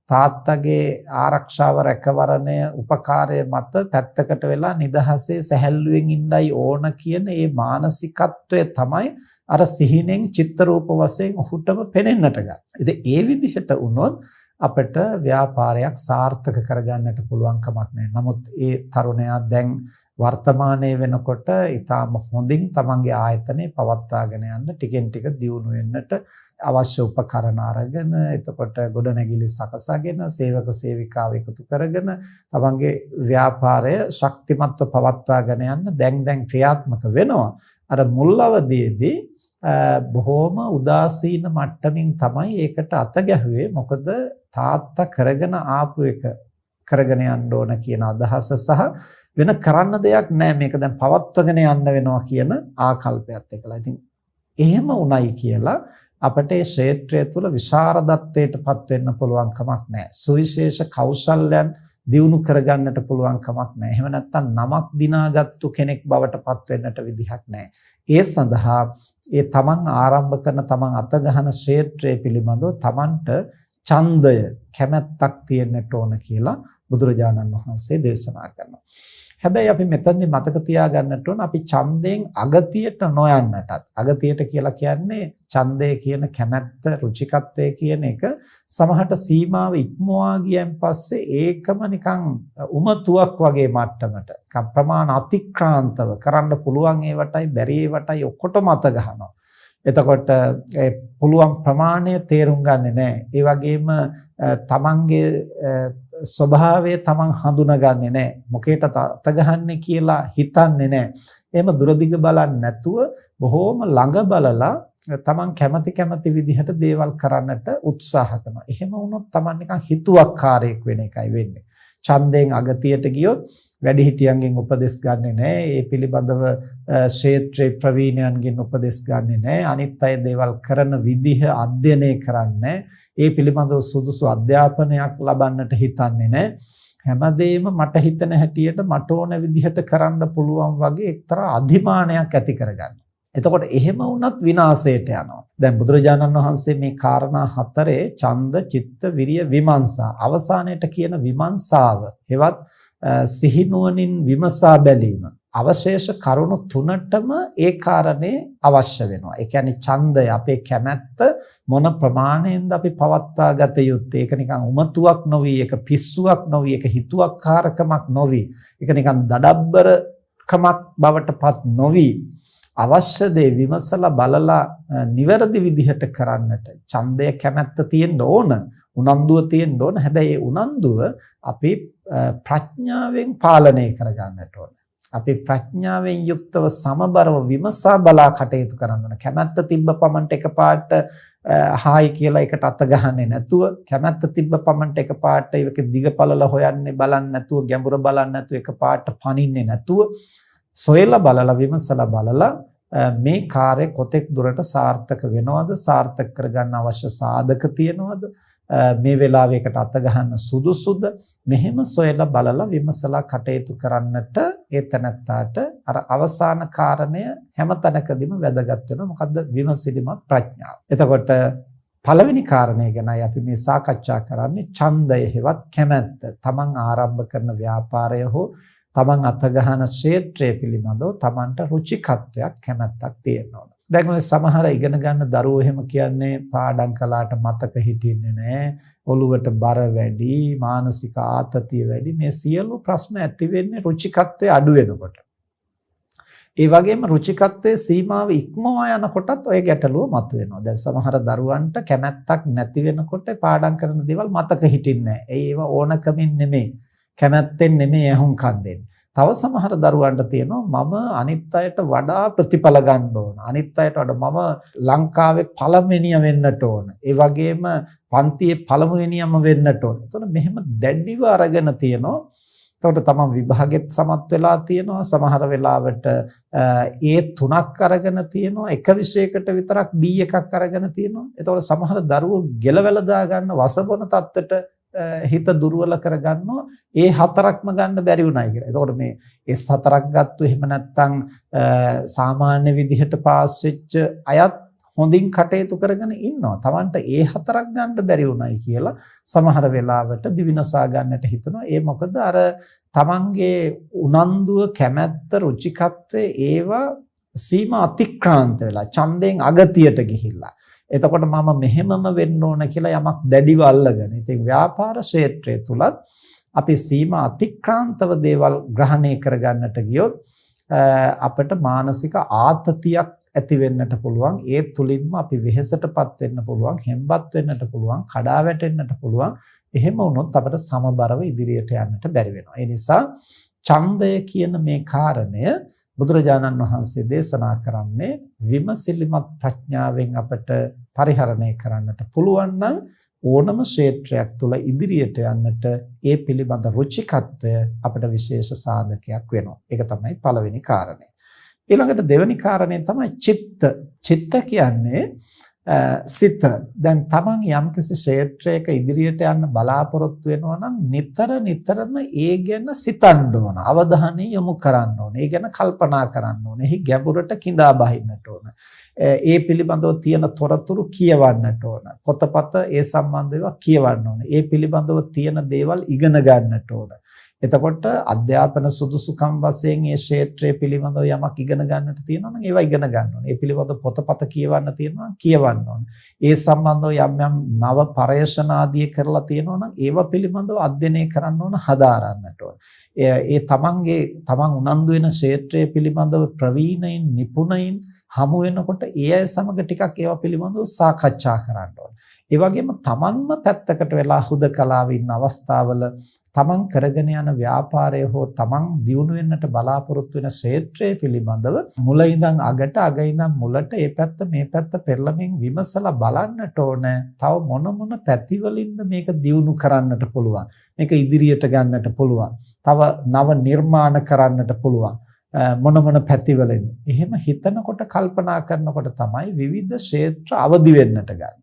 තාත්තගේ ආරක්ෂාව රැකවරණය උපකාරය මත පැත්තකට වෙලා නිදහසේ සැහැල්ලුවෙන් ඉන්නයි ඕන කියන මේ මානසිකත්වය තමයි අර සිහිනෙන් චිත්ත රූප වශයෙන් ඔහුටම පෙනෙන්නට ගන්න. ඉතින් ඒ විදිහට වුණොත් අපිට ව්‍යාපාරයක් සාර්ථක කරගන්නට පුළුවන් කමක් නැහැ. නමුත් ඒ තරුණයා දැන් වර්තමානයේ වෙනකොට ඊටාම හොඳින් තමන්ගේ ආයතනය පවත්වාගෙන යන්න ටිකෙන් ටික දියුණු වෙන්නට අවශ්‍ය උපකරණ අරගෙන එතකොට ගොඩනැගිලි සකසගෙන සේවක සේවිකාව එකතු කරගෙන තමන්ගේ ව්‍යාපාරය ශක්තිමත්ව පවත්වාගෙන යන්න දැන් ක්‍රියාත්මක වෙනවා. අර මුල් අවදියේදී බොහෝම උදාසීන මට්ටමින් තමයි ඒකට අත ගැහුවේ. මොකද තාත්තා කරගෙන ආපු එක කරගෙන යන්න ඕන කියන අදහස සහ වෙන කරන්න දෙයක් නැහැ මේක දැන් පවත්වගෙන යන්න වෙනවා කියන ආකල්පයත් එක්කලා. ඉතින් එහෙම උණයි කියලා අපිට මේ ක්ෂේත්‍රය තුළ විශාරදත්වයටපත් වෙන්න පුළුවන් කමක් නැහැ. සුවිශේෂ කෞශල්‍යයන් දියුණු කරගන්නට පුළුවන් කමක් නැහැ. එහෙම නැත්නම් නමක් දිනාගත්තු කෙනෙක් බවට පත් වෙන්නට විදිහක් නැහැ. ඒ සඳහා ඒ තමන් ආරම්භ කරන තමන් අත ගහන ක්ෂේත්‍රය පිළිබඳව තමන්ට ඡන්දය කැමැත්තක් තියෙන්නට ඕන කියලා බුදුරජාණන් වහන්සේ දේශනා කරනවා. හැබැයි අපි මෙතනදී මතක තියාගන්නට ඕන අපි ඡන්දයෙන් අගතියට නොයන්නටත්. අගතියට කියලා කියන්නේ ඡන්දය කියන කැමැත්ත, රුචිකත්වය කියන එක සමහරට සීමාව ඉක්මවා ගියන් පස්සේ ඒකම නිකන් උමතුවක් වගේ මට්ටමට ප්‍රමාණ අතික්‍රාන්තව කරන්න පුළුවන් ඒවටයි බැරි ඒවටයි ඔක්කොටම අත ගහනවා. එතකොට පුළුවන් ප්‍රමාණය තේරුම් ගන්නේ නැහැ. ඒ වගේම තමන්ගේ ස්වභාවය තමන් හඳුනාගන්නේ නැහැ. මොකේට අත ගහන්නේ කියලා හිතන්නේ නැහැ. එහෙම දුරදිග බලන්නේ නැතුව බොහෝම ළඟ බලලා තමන් කැමති විදිහට දේවල් කරන්නට උත්සාහ කරනවා. එහෙම වුණොත් තමන් නිකන් හිතුවක්කාරයෙක් වෙන එකයි වෙන්නේ. ඡන්දයෙන් අගතියට ගියොත් වැඩිහිටියන්ගෙන් උපදෙස් ගන්නෙ නැහැ. ඒ පිළිබඳව ක්ෂේත්‍රේ ප්‍රවීණයන්ගෙන් උපදෙස් ගන්නෙ නැහැ. අනිත් අය දේවල් කරන විදිහ අධ්‍යයනය කරන්නේ ඒ පිළිබඳව සුදුසු අධ්‍යාපනයක් ලබන්නට හිතන්නේ නැහැ. හැමදේම මට හිතන හැටියට මට ඕන විදිහට කරන්න පුළුවන් වගේ එක්තරා අධිමානයක් ඇති කරගන්න. එතකොට එහෙම වුණත් විනාශයට යනවා. දැන් බුදුරජාණන් වහන්සේ මේ කාරණා හතරේ ඡන්ද, චිත්ත, විරිය, විමර්ශා අවසානයේට කියන විමර්ශාව හෙවත් සිහිනුවණින් විමසා බැලීම අවශේෂ කරුණු තුනටම ඒ කාරණේ අවශ්‍ය වෙනවා. ඒ කියන්නේ ඡන්දය අපේ කැමැත්ත මොන ප්‍රමාණයෙන්ද අපි පවත්වා ගත යුත්තේ. ඒක නිකන් උමතුවක් නොවි, ඒක පිස්සුවක් නොවි, ඒක හිතුවක්කාරකමක් නොවි, ඒක නිකන් දඩබ්බරකමක් බවටපත් නොවි. අවශ්‍ය දේ විමසලා බලලා නිවැරදි විදිහට කරන්නට ඡන්දය කැමැත්ත තියෙන්න ඕන, උනන්දුව තියෙන්න ඕන. හැබැයි ඒ උනන්දුව අපි ප්‍රඥාවෙන් පාලනය කරගන්නට ඕන. අපි ප්‍රඥාවෙන් යුක්තව සමබරව විමසා බලා කටයුතු කරන්න ඕන. කැමැත්ත තිබ්බ පමණට එකපාරට හායි කියලා එකට අත ගහන්නේ නැතුව, කැමැත්ත තිබ්බ පමණට එකපාරට ඒක දිගපළල හොයන්නේ බලන්නේ නැතුව, ගැඹුර බලන්නේ නැතුව එකපාරට පනින්නේ නැතුව සොයලා බලලා විමසලා බලලා මේ කාර්ය කොතෙක් දුරට සාර්ථක වෙනවද, සාර්ථක කරගන්න අවශ්‍ය සාධක තියනවද, මේ වෙලාවේකට අත ගහන්න සුදුසුද, මෙහෙම සොයලා බලලා විමසලා කටයුතු කරන්නට ඒ තැනත්තාට අර අවසාන කාරණය හැම තැනකදීම වැදගත් වෙනවා. මොකද්ද? විමසිලිමත් ප්‍රඥාව. එතකොට පළවෙනි කාරණය ගැනයි අපි මේ සාකච්ඡා කරන්නේ. ඡන්දය හෙවත් කැමැත්ත. තමන් ආරම්භ කරන ව්‍යාපාරය හෝ තමන් අත ගහන ක්ෂේත්‍රය පිළිබඳව තමන්ට රුචිකත්වයක්, කැමැත්තක් තියෙනවා. දැන් ඔය සමහර ඉගෙන ගන්න දරුවෝ එහෙම කියන්නේ පාඩම් කළාට මතක හිටින්නේ නැහැ, ඔළුවට බර වැඩි, මානසික ආතතිය වැඩි. මේ සියලු ප්‍රශ්න ඇති වෙන්නේ රුචිකත්වයේ අඩු වෙනකොට. ඒ වගේම රුචිකත්වයේ සීමාව ඉක්මවා යනකොටත් ඔය ගැටලුව මතුවෙනවා. දැන් සමහර දරුවන්ට කැමැත්තක් නැති වෙනකොට පාඩම් කරන දේවල් මතක හිටින්නේ නැහැ. ඒව ඕනකමින් නෙමෙයි. කැමැත්තෙන් නෙමෙයි ඇහුම්කන් දෙන්නේ. තව සමහර දරුවන්ට තියෙනවා මම අනිත් අයට වඩා ප්‍රතිඵල ගන්න ඕන. අනිත් අයට වඩා මම ලංකාවේ පළවෙනිය වෙන්නට ඕන. ඒ වගේම පන්තියේ පළමුවෙනියම වෙන්නට ඕන. එතකොට මෙහෙම දැඩිව අරගෙන තියෙනවා. එතකොට තමන් විභාගෙත් සමත් වෙලා තියෙනවා. සමහර වෙලාවට ඒ තුනක් අරගෙන තියෙනවා. එක විෂයකට විතරක් B එකක් අරගෙන තියෙනවා. එතකොට සමහර දරුවෝ ගෙලවල දා ගන්න වසබොන තත්ත්වයට හිත දුර්වල කරගන්නවා. ඒ හතරක්ම ගන්න බැරි වුණයි කියලා. එතකොට මේ S4ක් ගත්තු එහෙම නැත්නම් සාමාන්‍ය විදිහට පාස් වෙච්ච අයත් හොඳින් කටයුතු කරගෙන ඉන්නවා. Tamanට ඒ හතරක් ගන්න බැරි වුණයි කියලා සමහර වෙලාවට දිවිනසා ගන්නට හිතනවා. ඒ මොකද අර Tamanගේ උනන්දුව, කැමැත්ත, රුචිකත්වය ඒවා සීමා අතික්‍රාන්ත වෙලා ඡන්දයෙන් අගතියට ගිහිල්ලා. එතකොට මම මෙහෙමම වෙන්න ඕන කියලා යමක් දැඩිව අල්ලගෙන. ඉතින් ව්‍යාපාර ක්ෂේත්‍රය තුලත් අපි සීමා අතික්‍රාන්තව දේවල් ග්‍රහණය කරගන්නට ගියොත් අපිට මානසික ආතතියක් ඇති වෙන්නට පුළුවන්. ඒ තුලින්ම අපි වෙහෙසටපත් වෙන්න පුළුවන්, හෙම්බත් වෙන්නට පුළුවන්, කඩා වැටෙන්නට පුළුවන්. එහෙම වුණොත් අපිට සමබරව ඉදිරියට යන්නට බැරි වෙනවා. ඒ නිසා ඡන්දය කියන මේ කාරණය බුදුරජාණන් වහන්සේ දේශනා කරන්නේ විමසිලිමත් ප්‍රඥාවෙන් අපට පරිහරණය කරන්නට පුළුවන් නම් ඕනම ක්ෂේත්‍රයක් තුළ ඉදිරියට යන්නට ඒ පිළිබඳ රුචිකත්වය අපට විශේෂ සාධකයක් වෙනවා. ඒක තමයි පළවෙනි කාරණය. ඊළඟට දෙවෙනි කාරණය තමයි චිත්ත. චිත්ත කියන්නේ සිත. දැන් තමන් යම්කිසි ක්ෂේත්‍රයක ඉදිරියට යන්න බලාපොරොත්තු වෙනවා නම් නිතරම ඒ ගැන සිතන්න ඕන. අවධානය යොමු කරන්න ඕන. ඒ ගැන කල්පනා කරන්න ඕන. එහි ගැඹුරට කිඳා බහින්නට ඕන. ඒ පිළිබඳව තියෙන තොරතුරු කියවන්නට ඕන. පොතපත ඒ සම්බන්ධව කියවන්න ඕන. ඒ පිළිබඳව තියෙන දේවල් ඉගෙන ගන්නට ඕන. එතකොට අධ්‍යාපන සුදුසුකම් වශයෙන් මේ ක්ෂේත්‍රය පිළිබඳව යමක් ඉගෙන ගන්නට තියෙනවා නම් ඒවා ඉගෙන ගන්න ඕනේ. ඒ පිළිබඳව පොතපත කියවන්න තියෙනවා නම් කියවන්න ඕනේ. ඒ සම්බන්ධව යම් නව පරයෂණ ආදී කරලා තියෙනවා නම් ඒවා පිළිබඳව අධ්‍යයනය කරන්න ඕන, හදාරන්නට ඕන. ඒ තමන් උනන්දු වෙන ක්ෂේත්‍රය පිළිබඳව ප්‍රවීණයින්, නිපුණයින් හමු වෙනකොට ඒ අය සමග ටිකක් ඒවා පිළිබඳව සාකච්ඡා කරන්න ඕන. ඒ වගේම තමන්ම පැත්තකට වෙලා හුදකලාවේ ඉන්න අවස්ථාවල තමන් කරගෙන යන ව්‍යාපාරය හෝ තමන් දියුණු වෙන්නට බලාපොරොත්තු වෙන ක්ෂේත්‍රය පිළිබඳව මුල ඉඳන් අගට, අග ඉඳන් මුලට මේ පැත්ත මේ පැත්ත පෙරළමින් විමසලා බලන්නට ඕන. තව මොන පැතිවලින්ද මේක දියුණු කරන්නට පුළුවන්, මේක ඉදිරියට ගන්නට පුළුවන්, තව නව නිර්මාණ කරන්නට පුළුවන්, මොන පැතිවලින්ද. එහෙම හිතනකොට, කල්පනා කරනකොට තමයි විවිධ ක්ෂේත්‍ර අවදි වෙන්නට ගන්න.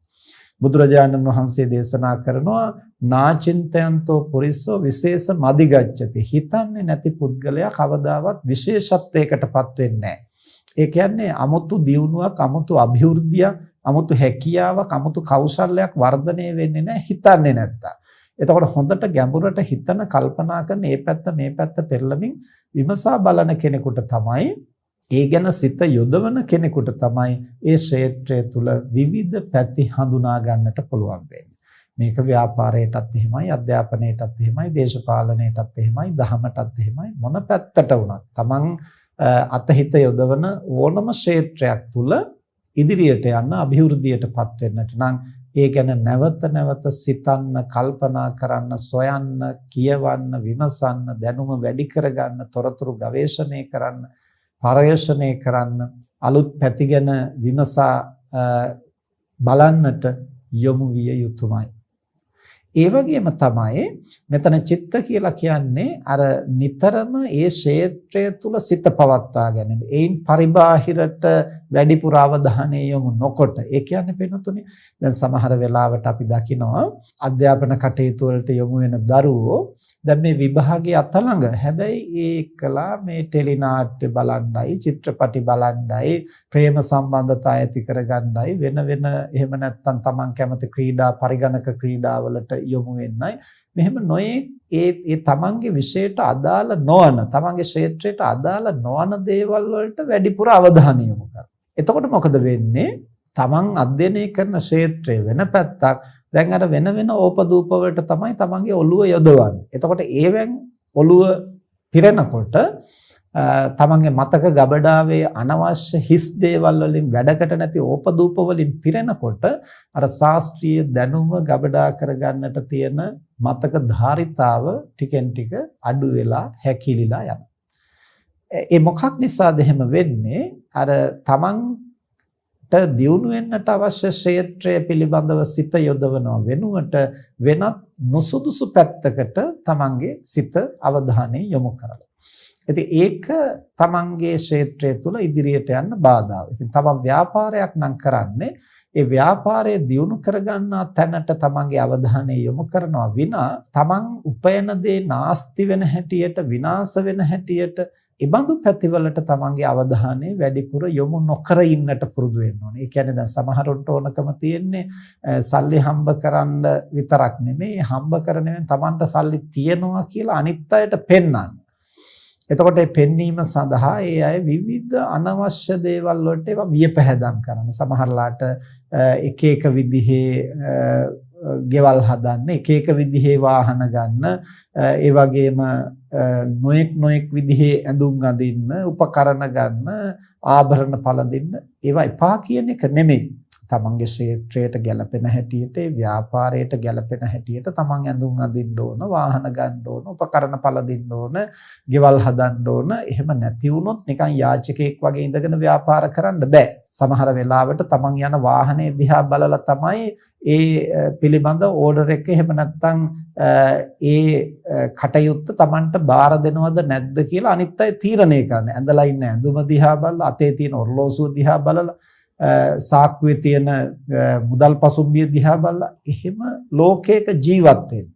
බුදුරජාණන් වහන්සේ දේශනා කරනවා නාචින්තයන්තෝ පුරිස්සෝ විශේෂ මදිගච්ඡති. හිතන්නේ නැති පුද්ගලයා කවදාවත් විශේෂත්වයකටපත් වෙන්නේ නැහැ. ඒ කියන්නේ අමුතු දියුණුවක්, අමුතු අභිවෘද්ධියක්, අමුතු හැකියාවක්, අමුතු කෞශල්‍යයක් වර්ධනය වෙන්නේ නැහැ හිතන්නේ නැත්තම්. එතකොට හොඳට ගැඹුරට හිතන, කල්පනා කරන, මේ පැත්ත මේ පැත්ත පෙරළමින් විමසා බලන කෙනෙකුට තමයි, ඒ ගැන සිත යොදවන කෙනෙකුට තමයි ඒ ක්ෂේත්‍රය තුල විවිධ පැති හඳුනා ගන්නට පුළුවන් වෙන්නේ. මේක ව්‍යාපාරයටත් එහෙමයි, අධ්‍යාපනයටත් එහෙමයි, දේශපාලනයටත් එහෙමයි, දහමටත් එහෙමයි. මොන පැත්තට වුණත් තමන් අතහිත යොදවන ඕනම ක්ෂේත්‍රයක් තුල ඉදිරියට යන්න, අභිවෘද්ධියටපත් වෙන්නට නම් ඒ ගැන නැවත සිතන්න, කල්පනා කරන්න, සොයන්න, කියවන්න, විමසන්න, දැනුම වැඩි කරගන්න, තොරතුරු ගවේෂණය කරන්න, පරයෂණය කරන්න, අලුත් පැති ගැන විමසා බලන්නට යොමු විය යුතුමයි. ඒ වගේම තමයි මෙතන චිත්ත කියලා කියන්නේ අර නිතරම ඒ ක්ෂේත්‍රය තුල සිත පවත්වා ගැනීම. ඒයින් පරිබාහිරට වැඩිපුර අවධානය යොමු නොකොට. ඒ කියන්නේ වෙනතුනේ දැන් සමහර වෙලාවට අපි දකිනවා අධ්‍යාපන කටයුතු වලට යොමු වෙන දරුවෝ දැන් මේ විභාගයේ අතළඟ. හැබැයි ඒකලා මේ ටෙලි නාට්‍ය බලන්නයි, චිත්‍රපටි බලන්නයි, ප්‍රේම සම්බන්ධතා ඇති කරගන්නයි, වෙන එහෙම නැත්නම් Taman කැමති ක්‍රීඩා, පරිගණක ක්‍රීඩාවලට යොමු වෙන්නයි. මෙහෙම නොයේ ඒ තමන්ගේ විෂයට අදාළ නොවන, තමන්ගේ ක්ෂේත්‍රයට අදාළ නොවන දේවල් වලට වැඩිපුර අවධානය යොමු කරනවා. එතකොට මොකද වෙන්නේ? තමන් අධ්‍යයනය කරන ක්ෂේත්‍රය වෙන පැත්තක්. දැන් අර වෙන ඕපදූප වලට තමයි තමන්ගේ ඔළුව යොදවන්නේ. එතකොට ඒවෙන් ඔළුව පිරෙනකොට තමන්ගේ මතක ගබඩාවේ අනවශ්‍ය හිස් දේවල් වලින් වැඩකට නැති ඕපදූප වලින් පිරෙනකොට අර ශාස්ත්‍රීය දැනුම ගබඩා කරගන්නට තියෙන මතක ධාරිතාව ටිකෙන් ටික අඩු වෙලා හැකිලිලා යනවා. ඒ මොකක් නිසාද එහෙම වෙන්නේ? අර තමන්ට දියුණු වෙන්නට අවශ්‍ය ක්ෂේත්‍රය පිළිබඳව සිත යොදවනවා වෙනුවට වෙනත් නොසුදුසු පැත්තකට තමන්ගේ සිත අවධානය යොමු කරලා. ඉතින් ඒක තමන්ගේ ක්ෂේත්‍රය තුළ ඉදිරියට යන්න බාධාවක්. ඉතින් තමන් ව්‍යාපාරයක් නම් කරන්නේ ඒ ව්‍යාපාරය දියුණු කරගන්නා තැනට තමන්ගේ අවධානය යොමු කරනවා විනා තමන් උපයන දේ නාස්ති වෙන හැටියට විනාශ වෙන හැටියට ඉබඳු පැතිවලට තමන්ගේ අවධානය වැඩිපුර යොමු නොකර ඉන්නට පුරුදු වෙන්න ඕනේ. ඒ කියන්නේ දැන් සමහරොන්ට ඕනකම තියෙන්නේ සල්ලි හම්බ කරන්න විතරක් නෙමෙයි හම්බ කරනෙන් තමන්ට සල්ලි තියනවා කියලා අනිත් අයට පෙන්වන්න. එතකොට මේ පෙන්වීම සඳහා ඒ අය විවිධ අනවශ්‍ය දේවල් වලට ඒවා වියපැහැදම් කරන. සමහරලාට එක එක විදිහේ ගෙවල් හදන්න, එක එක විදිහේ වාහන ගන්න, ඒ වගේම නොඑක් විදිහේ ඇඳුම් අඳින්න, උපකරණ ගන්න, ආභරණ පළඳින්න ඒවා එපා කියන එක නෙමෙයි. තමන්ගේ ක්ෂේත්‍රයට ගැලපෙන හැටියට, ඒ ව්‍යාපාරයට ගැලපෙන හැටියට තමන් ඇඳුම් අඳින්න ඕන, වාහන ගන්න ඕන, උපකරණ පළඳින්න ඕන, ගෙවල් හදන්න ඕන. එහෙම නැති වුණොත් නිකන් යාචකයෙක් වගේ ඉඳගෙන ව්‍යාපාර කරන්න බෑ. සමහර වෙලාවට තමන් යන වාහනේ දිහා බලලා තමයි ඒ පිළිබඳ ඕඩර් එක එහෙම නැත්නම් ඒ කටයුත්ත තමන්ට බාර දෙනවද නැද්ද කියලා අනිත් අය තීරණය කරන්නේ. ඇඳලා ඉන්න ඇඳුම දිහා බලලා, අතේ තියෙන ඔරලෝසුව දිහා බලලා, සාක්කුවේ තියෙන මුදල් පසුම්බිය දිහා බලලා එහෙම ලෝකයක ජීවත් වෙන්න.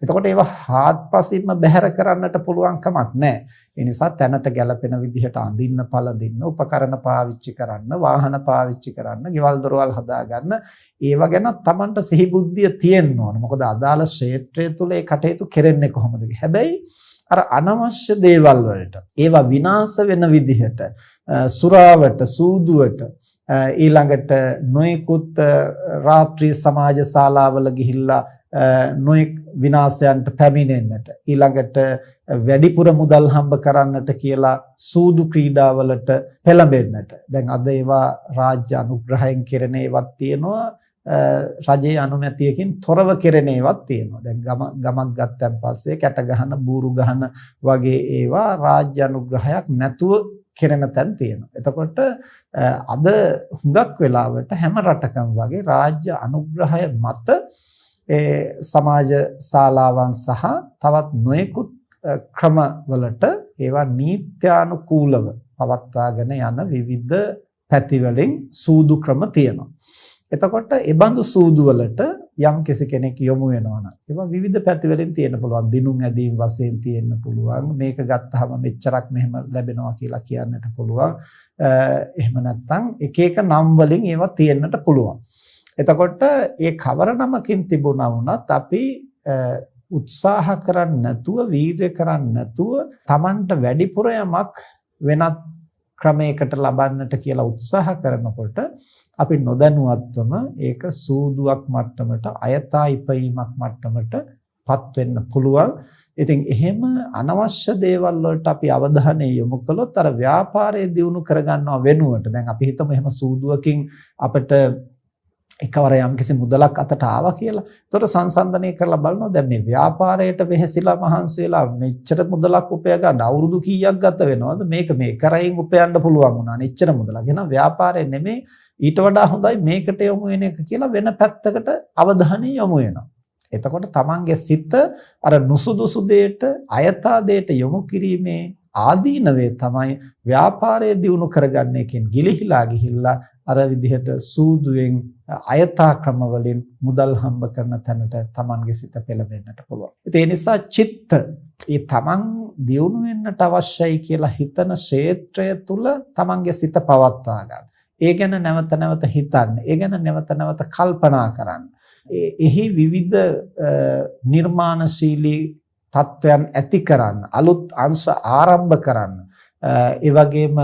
එතකොට ඒවා හාත්පසින්ම බැහැර කරන්නට පුළුවන් කමක් නැහැ. ඒ නිසා තැනට ගැලපෙන විදිහට අඳින්න, පළඳින්න, උපකරණ පාවිච්චි කරන්න, වාහන පාවිච්චි කරන්න, ගෙවල් දොරවල් හදාගන්න, ඒව ගැන Tamanට සිහි බුද්ධිය තියෙන්න ඕන. මොකද අදාළ ක්ෂේත්‍රය තුල ඒ කටයුතු කෙරෙන්නේ කොහොමද? හැබැයි අර අනවශ්‍ය දේවල් වලට ඒවා විනාශ වෙන විදිහට සුරාවට, සූදුවට, ඊළඟට නොයෙකුත් රාත්‍රී සමාජ ශාලාවල ගිහිල්ලා නොයෙක් විනාශයන්ට පැමිණෙන්නට, ඊළඟට වැඩිපුර මුදල් හම්බ කරන්නට කියලා සූදු ක්‍රීඩාවලට පෙළඹෙන්නට. දැන් අද ඒවා රාජ්‍ය අනුග්‍රහයෙන් කෙරෙන ඒවත් තියෙනවා, රජයේ අනුමැතියකින් තොරව කෙරෙන ඒවත් තියෙනවා. දැන් ගමක් ගත්තන් පස්සේ කැට ගහන, බූරු ගහන වගේ ඒවා රාජ්‍ය අනුග්‍රහයක් නැතුව කෙරෙන තැන් තියෙනවා. එතකොට අද හුඟක් වෙලාවට හැම රටකම වගේ රාජ්‍ය අනුග්‍රහය මත සමාජ ශාලාවන් සහ තවත් නොයෙකුත් ක්‍රමවලට ඒවා නීත්‍යානුකූලව පවත්වාගෙන යන විවිධ පැතිවලින් සූදු ක්‍රම තියෙනවා. එතකොට ඒ බඳු සූදු වලට යම් කෙනෙක් යොමු වෙනවා නම් ඒවා විවිධ පැතිවලින් තියෙන්න පුළුවන්. දිනුම් ඇදීම් වශයෙන් තියෙන්න පුළුවන්. මේක ගත්තාම මෙච්චරක් මෙහෙම ලැබෙනවා කියලා කියන්නට පුළුවන්. එහෙම නැත්නම් එක එක නම් වලින් ඒවා තියෙන්නට පුළුවන්. එතකොට ඒ කවර නමකින් තිබුණා වුණත් අපි උත්සාහ කරන්නේ නැතුව, වීර්ය කරන්නේ නැතුව Tamanට වැඩිපුර යමක් වෙනත් ක්‍රමයකට ලබන්නට කියලා උත්සාහ කරනකොට අපි නොදැනුවත්වම ඒක සූදුවක් මට්ටමට, අයථා ඉපීමක් මට්ටමට පත් වෙන්න පුළුවන්. ඉතින් එහෙම අනවශ්‍ය දේවල් වලට අපි අවධානය යොමු කළොත් අර ව්‍යාපාරය දියුණු කරගන්නව වෙනුවට, දැන් අපි හිතමු එහෙම සූදුවකින් අපිට එකවර යම්කිසි මුදලක් අතට ආවා කියලා. ඒතකොට සංසන්දනය කරලා බලනවා දැන් මේ ව්‍යාපාරයට වෙහෙසිලා මහන්සි වෙලා මෙච්චර මුදලක් උපය ගන්න අවුරුදු කීයක් ගත වෙනවද? මේක මේ කරයින් උපයන්න පුළුවන් වුණා. එච්චර මුදලක්. එහෙනම් ව්‍යාපාරය නෙමෙයි ඊට වඩා හොඳයි මේකට යොමු වෙන එක කියලා වෙන පැත්තකට අවධානය යොමු වෙනවා. එතකොට තමන්ගේ සිත අර නුසුදුසු දෙයට, අයථා දෙයට යොමු කිරීමේ ආදීනවේ තමයි ව්‍යාපාරය දියුණු කරගන්න එකෙන් ගිලිහිලා ගිහිල්ලා අර විදිහට සූදුවෙන් අයථා ක්‍රම වලින් මුදල් හම්බ කරන තැනට තමන්ගේ සිත පෙළඹෙන්නට පුළුවන්. ඒ නිසා චිත්ත ඒ තමන් දියුණු වෙන්නට අවශ්‍යයි කියලා හිතන ක්ෂේත්‍රය තුල තමන්ගේ සිත පවත්වා ගන්න. ඒ ගැන නැවත නැවත හිතන්න. ඒ ගැන නැවත නැවත කල්පනා කරන්න. එහි විවිධ නිර්මාණශීලී තත්වයන් ඇති කරන්න, අලුත් අංශ ආරම්භ කරන්න, ඒ වගේම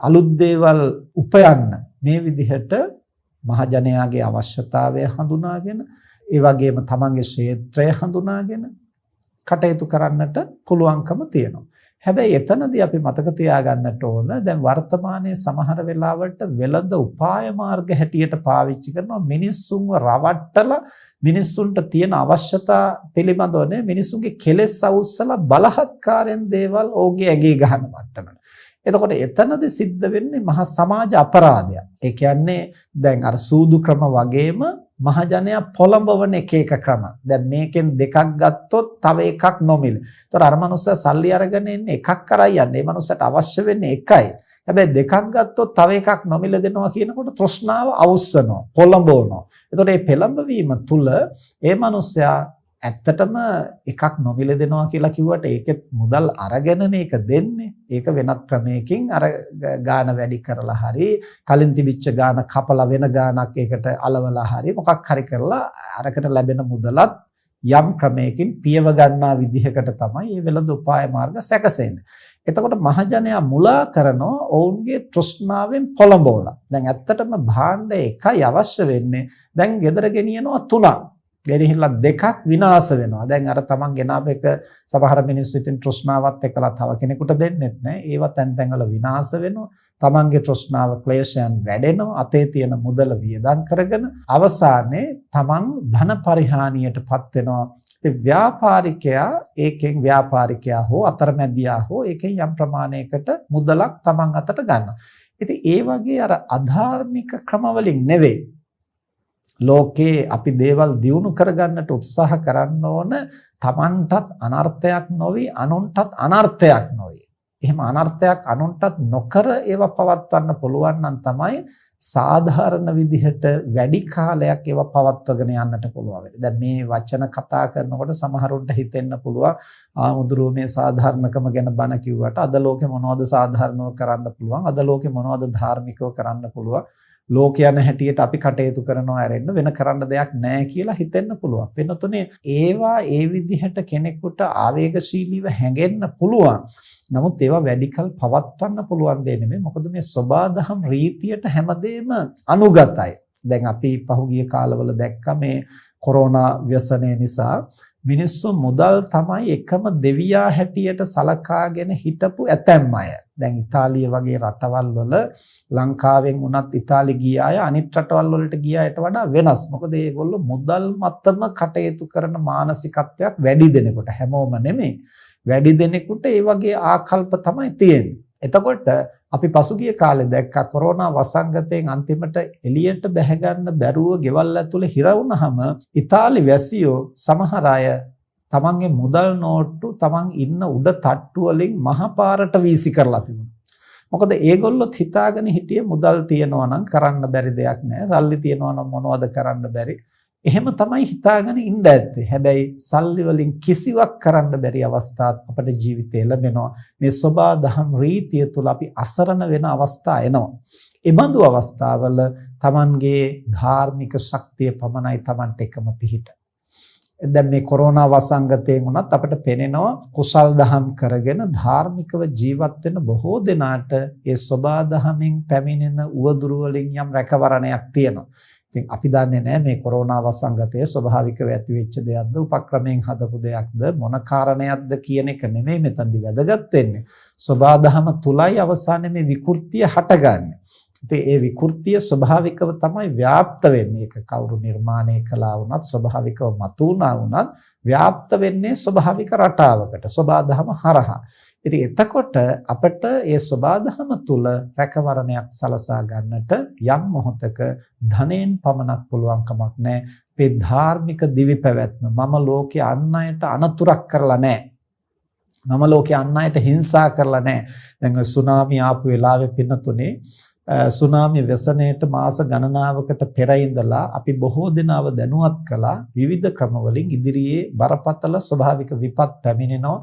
අලුත් දේවල් උපයන්න මේ විදිහට මහජනයාගේ අවශ්‍යතාවය හඳුනාගෙන, ඒ වගේම තමන්ගේ ක්ෂේත්‍රය හඳුනාගෙන කටයුතු කරන්නට පුළුවන්කම තියෙනවා. හැබැයි එතනදී අපි මතක තියාගන්නට ඕන දැන් වර්තමානයේ සමහර වෙලාවට වෙළඳ උපාය මාර්ග හැටියට පාවිච්චි කරනවා මිනිස්සුන්ව රවට්ටලා මිනිස්සුන්ට තියෙන අවශ්‍යතා පිළිබඳව මිනිස්සුන්ගේ කෙලෙස් අවුස්සලා බලහත්කාරයෙන් දේවල් ඕගේ ඇගේ ගහන මට්ටමට. එතකොට එතනදී සිද්ධ වෙන්නේ මහා සමාජ අපරාධයක්. ඒ කියන්නේ දැන් අර සූදු ක්‍රම වගේම මහජනයා පොළඹවන එක ක්‍රම. දැන් මේකෙන් දෙකක් ගත්තොත් තව එකක් නොමිල. ඒතර අර මනුස්සයා සල්ලි අරගෙන ඉන්නේ එකක් කරයි යන්නේ. මේ මනුස්සයාට අවශ්‍ය වෙන්නේ එකයි. හැබැයි දෙකක් ගත්තොත් තව එකක් නොමිල දෙනවා කියනකොට තෘෂ්ණාව අවුස්සනවා, පොළඹවනවා. ඒතර මේ පෙළඹවීම තුල ඒ මනුස්සයා ඇත්තටම එකක් නොමිල දෙනවා කියලා කිව්වට ඒකෙත් මුදල් අරගෙනනේ ඒක දෙන්නේ. ඒක වෙනත් ක්‍රමයකින් අර ගාන වැඩි කරලා හරි කලින් තිබිච්ච ගාන කපලා වෙන ගානක් ඒකට අලවලා හරි මොකක් හරි කරලා අරකට ලැබෙන මුදලත් යම් ක්‍රමයකින් පියව ගන්නා විදිහකට තමයි මේ වෙළඳ උපාය මාර්ග සැකසෙන්නේ. එතකොට මහජනයා මුලා කරනවා ඔවුන්ගේ තෘෂ්ණාවෙන් පොළඹවලා. දැන් ඇත්තටම භාණ්ඩ එකයි අවශ්‍ය වෙන්නේ. දැන් ගෙදර ගෙනියනවා 3ක්. ගෙනහිල්ලා 2ක් විනාශ වෙනවා. දැන් අර තමන් ගෙනාව එක සමහර මිනිස්සු ඉතින් තෘෂ්ණාවත් එක්කලා තව කෙනෙකුට දෙන්නෙත් නැහැ. ඒවා තැන් තැන්වල විනාශ වෙනවා. තමන්ගේ තෘෂ්ණාව ක්ලේශයන් වැඩෙනවා. අතේ තියෙන මුදල වියදම් කරගෙන අවසානයේ තමන් ධන පරිහානියටපත් වෙනවා. ඉතින් ව්‍යාපාරිකයා හෝ අතරමැදියා හෝ ඒකෙන් යම් ප්‍රමාණයකට මුදලක් තමන් අතට ගන්නවා. ඉතින් ඒ වගේ අර අධාර්මික ක්‍රමවලින් නෙවෙයි ලෝකේ අපි දේවල් දියුණු කරගන්නට උත්සාහ කරන්න ඕන තමන්ටත් අනර්ථයක් නොවි අනුන්ටත් අනර්ථයක් නොවි. එහෙම අනර්ථයක් අනුන්ටත් නොකර ඒවා පවත්වන්න පුළුවන් නම් තමයි සාධාරණ විදිහට වැඩි කාලයක් ඒවා පවත්වාගෙන යන්නට පුළුවන් වෙන්නේ. දැන් මේ වචන කතා කරනකොට සමහරුන්ට හිතෙන්න පුළුවන් ආමුදුරුව මේ සාධාරණකම ගැන බණ කිව්වට අද ලෝකේ මොනවද සාධාරණව කරන්න පුළුවන්? අද ලෝකේ මොනවද ධාර්මිකව කරන්න පුළුවන්? ලෝකයන් හැටියට අපි කටයුතු කරනවා ඇරෙන්න වෙන කරන්න දෙයක් නැහැ කියලා හිතෙන්න පුළුවන්. වෙනතුනේ ඒවා ඒ විදිහට කෙනෙකුට ආවේගශීලීව හැඟෙන්න පුළුවන්. නමුත් ඒවා වැඩිකල් පවත්වන්න පුළුවන් දෙයක් නෙමෙයි. මොකද මේ සබාධම් රීතියට හැමදේම අනුගතයි. දැන් අපි පහුගිය කාලවල දැක්ක මේ කොරෝනා ව්‍යසනය නිසා මිනිස්සු මුදල් තමයි එකම දෙවියා හැටියට සලකාගෙන හිටපු ඇතැම් අය. දැන් ඉතාලිය වගේ රටවල් වල ලංකාවෙන් උනත් ඉතාලි ගිය අය අනිත් රටවල් වලට ගිය අයට වඩා වෙනස්. මොකද ඒගොල්ලෝ මුදල් මතම කටයුතු කරන මානසිකත්වයක් වැඩි දෙනෙකුට හැමෝම නෙමෙයි. වැඩි දෙනෙකුට ඒ වගේ ආකල්ප තමයි තියෙන්නේ. එතකොට අපි පසුගිය කාලේ දැක්කා කොරෝනා වසංගතයෙන් අන්තිමට එළියට බැහැ ගන්න බැරුව ගෙවල් ඇතුලේ හිර වුණාම ඉතාලි වැසියෝ සමහර අය තමන්ගේ මුදල් නෝට්ටු තමන් ඉන්න උඩ තට්ටු වලින් මහපාරට වීසි කරලා තිබුණා. මොකද ඒගොල්ලොත් හිතාගෙන හිටියේ මුදල් තියනවා නම් කරන්න බැරි දෙයක් නැහැ. සල්ලි තියනවා නම් මොනවද කරන්න බැරි. එහෙම තමයි හිතාගෙන ඉන්න ඇත්තේ. හැබැයි සල්ලි වලින් කිසිවක් කරන්න බැරි අවස්ථාත් අපේ ජීවිතේ ලැබෙනවා. මේ සබා දහම් රීතිය තුල අපි අසරණ වෙන අවස්ථා එනවා. ඒ බඳු අවස්ථාවල Tamanගේ ධාර්මික ශක්තිය පමණයි Tamanට එකම පිහිට. දැන් මේ කොරෝනා වසංගතයෙන් උනත් අපිට පේනවා කුසල් දහම් කරගෙන ධාර්මිකව ජීවත් වෙන බොහෝ දෙනාට ඒ සබා දහමින් පැමිණෙන උවදුරු වලින් යම් රැකවරණයක් තියෙනවා. ඉතින් අපි දන්නේ නැහැ මේ කොරෝනා වසංගතය ස්වභාවිකව ඇති වෙච්ච දෙයක්ද උපක්‍රමයෙන් හදපු දෙයක්ද මොන කාරණයක්ද කියන එක නෙමෙයි මෙතනදි වැදගත් වෙන්නේ. සබාධම තුලයි අවසානයේ මේ විකෘතිය හටගන්නේ. ඉතින් ඒ විකෘතිය ස්වභාවිකව තමයි ව්‍යාප්ත වෙන්නේ. ඒක කවුරු නිර්මාණය කළා වුණත් ස්වභාවිකව මතුණා වුණත් ව්‍යාප්ත වෙන්නේ ස්වභාවික රටාවකට සබාධම හරහා. ඉතින් එතකොට අපිට මේ සබාධම තුල රැකවරණයක් සලසා ගන්නට යම් මොහොතක ධනෙන් පමණක් පුළුවන් කමක් නැහැ. මේ ධාර්මික දිවි පැවැත්ම මම ලෝකේ අන් අයට අනතුරක් කරලා නැහැ. මම ලෝකේ අන් අයට හිංසා කරලා නැහැ. දැන් සුනාමි ආපු වෙලාවේ පින්නතුනේ සුනාමි ව්‍යසනයට මාස ගණනාවකට පෙර ඉඳලා අපි බොහෝ දෙනාව දැනුවත් කළා විවිධ ක්‍රමවලින් ඉදිරියේ බරපතල ස්වභාවික විපත් පැමිණෙනවා.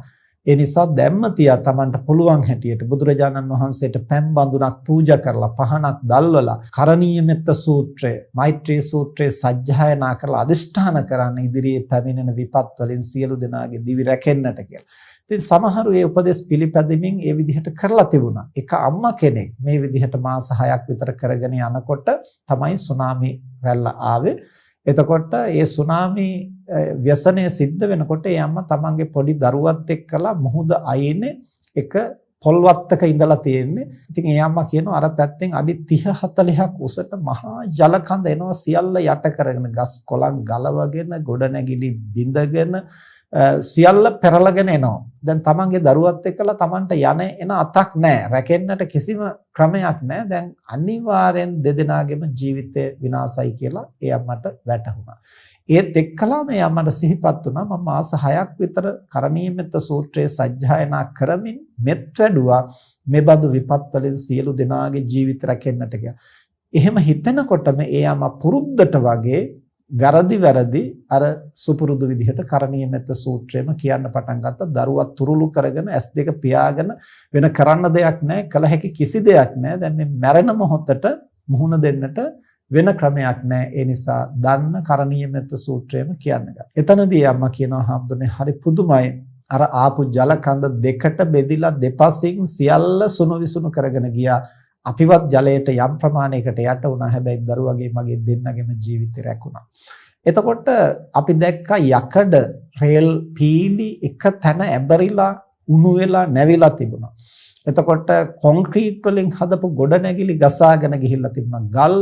ඒ නිසා දැම්ම තියා Tamanට පුළුවන් හැටියට බුදුරජාණන් වහන්සේට පැන් බඳුනක් පූජා කරලා පහනක් දැල්වලා කරණීය මෙත්ත සූත්‍රය, මෛත්‍රී සූත්‍රය සජ්ජායනා කරලා අදිෂ්ඨාන කරන්න ඉදිරියේ පැමිණෙන විපත් වලින් සියලු දෙනාගේ දිවි රැකෙන්නට කියලා. ඉතින් සමහරු මේ උපදෙස් පිළිපැදෙමින් ඒ විදිහට කරලා තිබුණා. එක අම්මා කෙනෙක් මේ විදිහට මාස 6ක් විතර කරගෙන යනකොට තමයි සුනාමි රැල්ල ආවේ. එතකොට ඒ සුනාමි ව්‍යසනය සිද්ධ වෙනකොට ඒ අම්මා තමන්ගේ පොඩි දරුවත් එක්කලා මුහුද අයිනේ එක පොල්වත්තක ඉඳලා තියෙන්නේ. ඉතින් ඒ අම්මා කියනවා අර පැත්තෙන් අඩි 30 40ක් උසට මහා ජල කඳ එනවා සියල්ල යට කරගෙන ගස් කොළන් ගලවගෙන ගොඩනැගිලි බිඳගෙන සියල්ල පෙරලගෙන එනවා. දැන් තමන්ගේ දරුවත් එක්කලා තමන්ට යන එන අතක් නැහැ. රැකෙන්නට කිසිම ක්‍රමයක් නැහැ. දැන් අනිවාර්යෙන් දෙදෙනාගේම ජීවිතය විනාශයි කියලා ඒ අම්මට වැටහුණා. ඒත් එක්කලා මේ අම්මට සිහිපත් වුණා මම මාස 6ක් විතර කරණීයමෙත්ත සූත්‍රයේ සජ්ජායනා කරමින් මෙත් වැඩුවා මේ බඳු විපත් වලින් සියලු දෙනාගේ ජීවිත රැකෙන්නට කියලා. එහෙම හිතනකොටම ඒ අම්මා පුරුද්දට වගේ වැරදි අර සුපුරුදු විදිහට කරණීයමෙත්ත සූත්‍රයම කියන්න පටන් ගත්තා. දරුවා තුරුළු කරගෙන S2 පියාගෙන වෙන කරන්න දෙයක් නැහැ. කල හැකි කිසි දෙයක් නැහැ. දැන් මේ මැරෙන මොහොතට මුහුණ දෙන්නට වෙන ක්‍රමයක් නැහැ. ඒ නිසා දන්න කරණීයමෙත්ත සූත්‍රයම කියන්න ගත්තා. එතනදී අම්මා කියනවා හාමුදුරනේ හරි පුදුමයි. අර ආපු ජල කඳ දෙකට බෙදිලා දෙපසින් සියල්ල සුණු විසුණු කරගෙන ගියා. අපිවත් ජලයට යම් ප්‍රමාණයකට යට වුණා. හැබැයි දරුවගේ මගේ දෙන්නගේම ජීවිතේ රැකුණා. එතකොට අපි දැක්කා යකඩ රේල් පීලි එක තැන ඇබරිලා උණු වෙලා නැවිලා තිබුණා. එතකොට කොන්ක්‍රීට් වලින් හදපු ගොඩනැගිලි ගසාගෙන ගිහිල්ලා තිබුණා. ගල්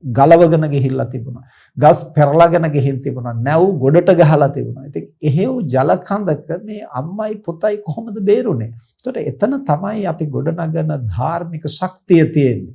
ගලවගෙන ගිහිල්ලා තිබුණා. ගස් පෙරලාගෙන ගිහින් තිබුණා. නැව් ගොඩට ගහලා තිබුණා. ඉතින් එහෙව් ජල කඳක මේ අම්මයි පුතයි කොහොමද බේරුනේ? ඒතකොට එතන තමයි අපි ගොඩනගන ධාර්මික ශක්තිය තියෙන්නේ.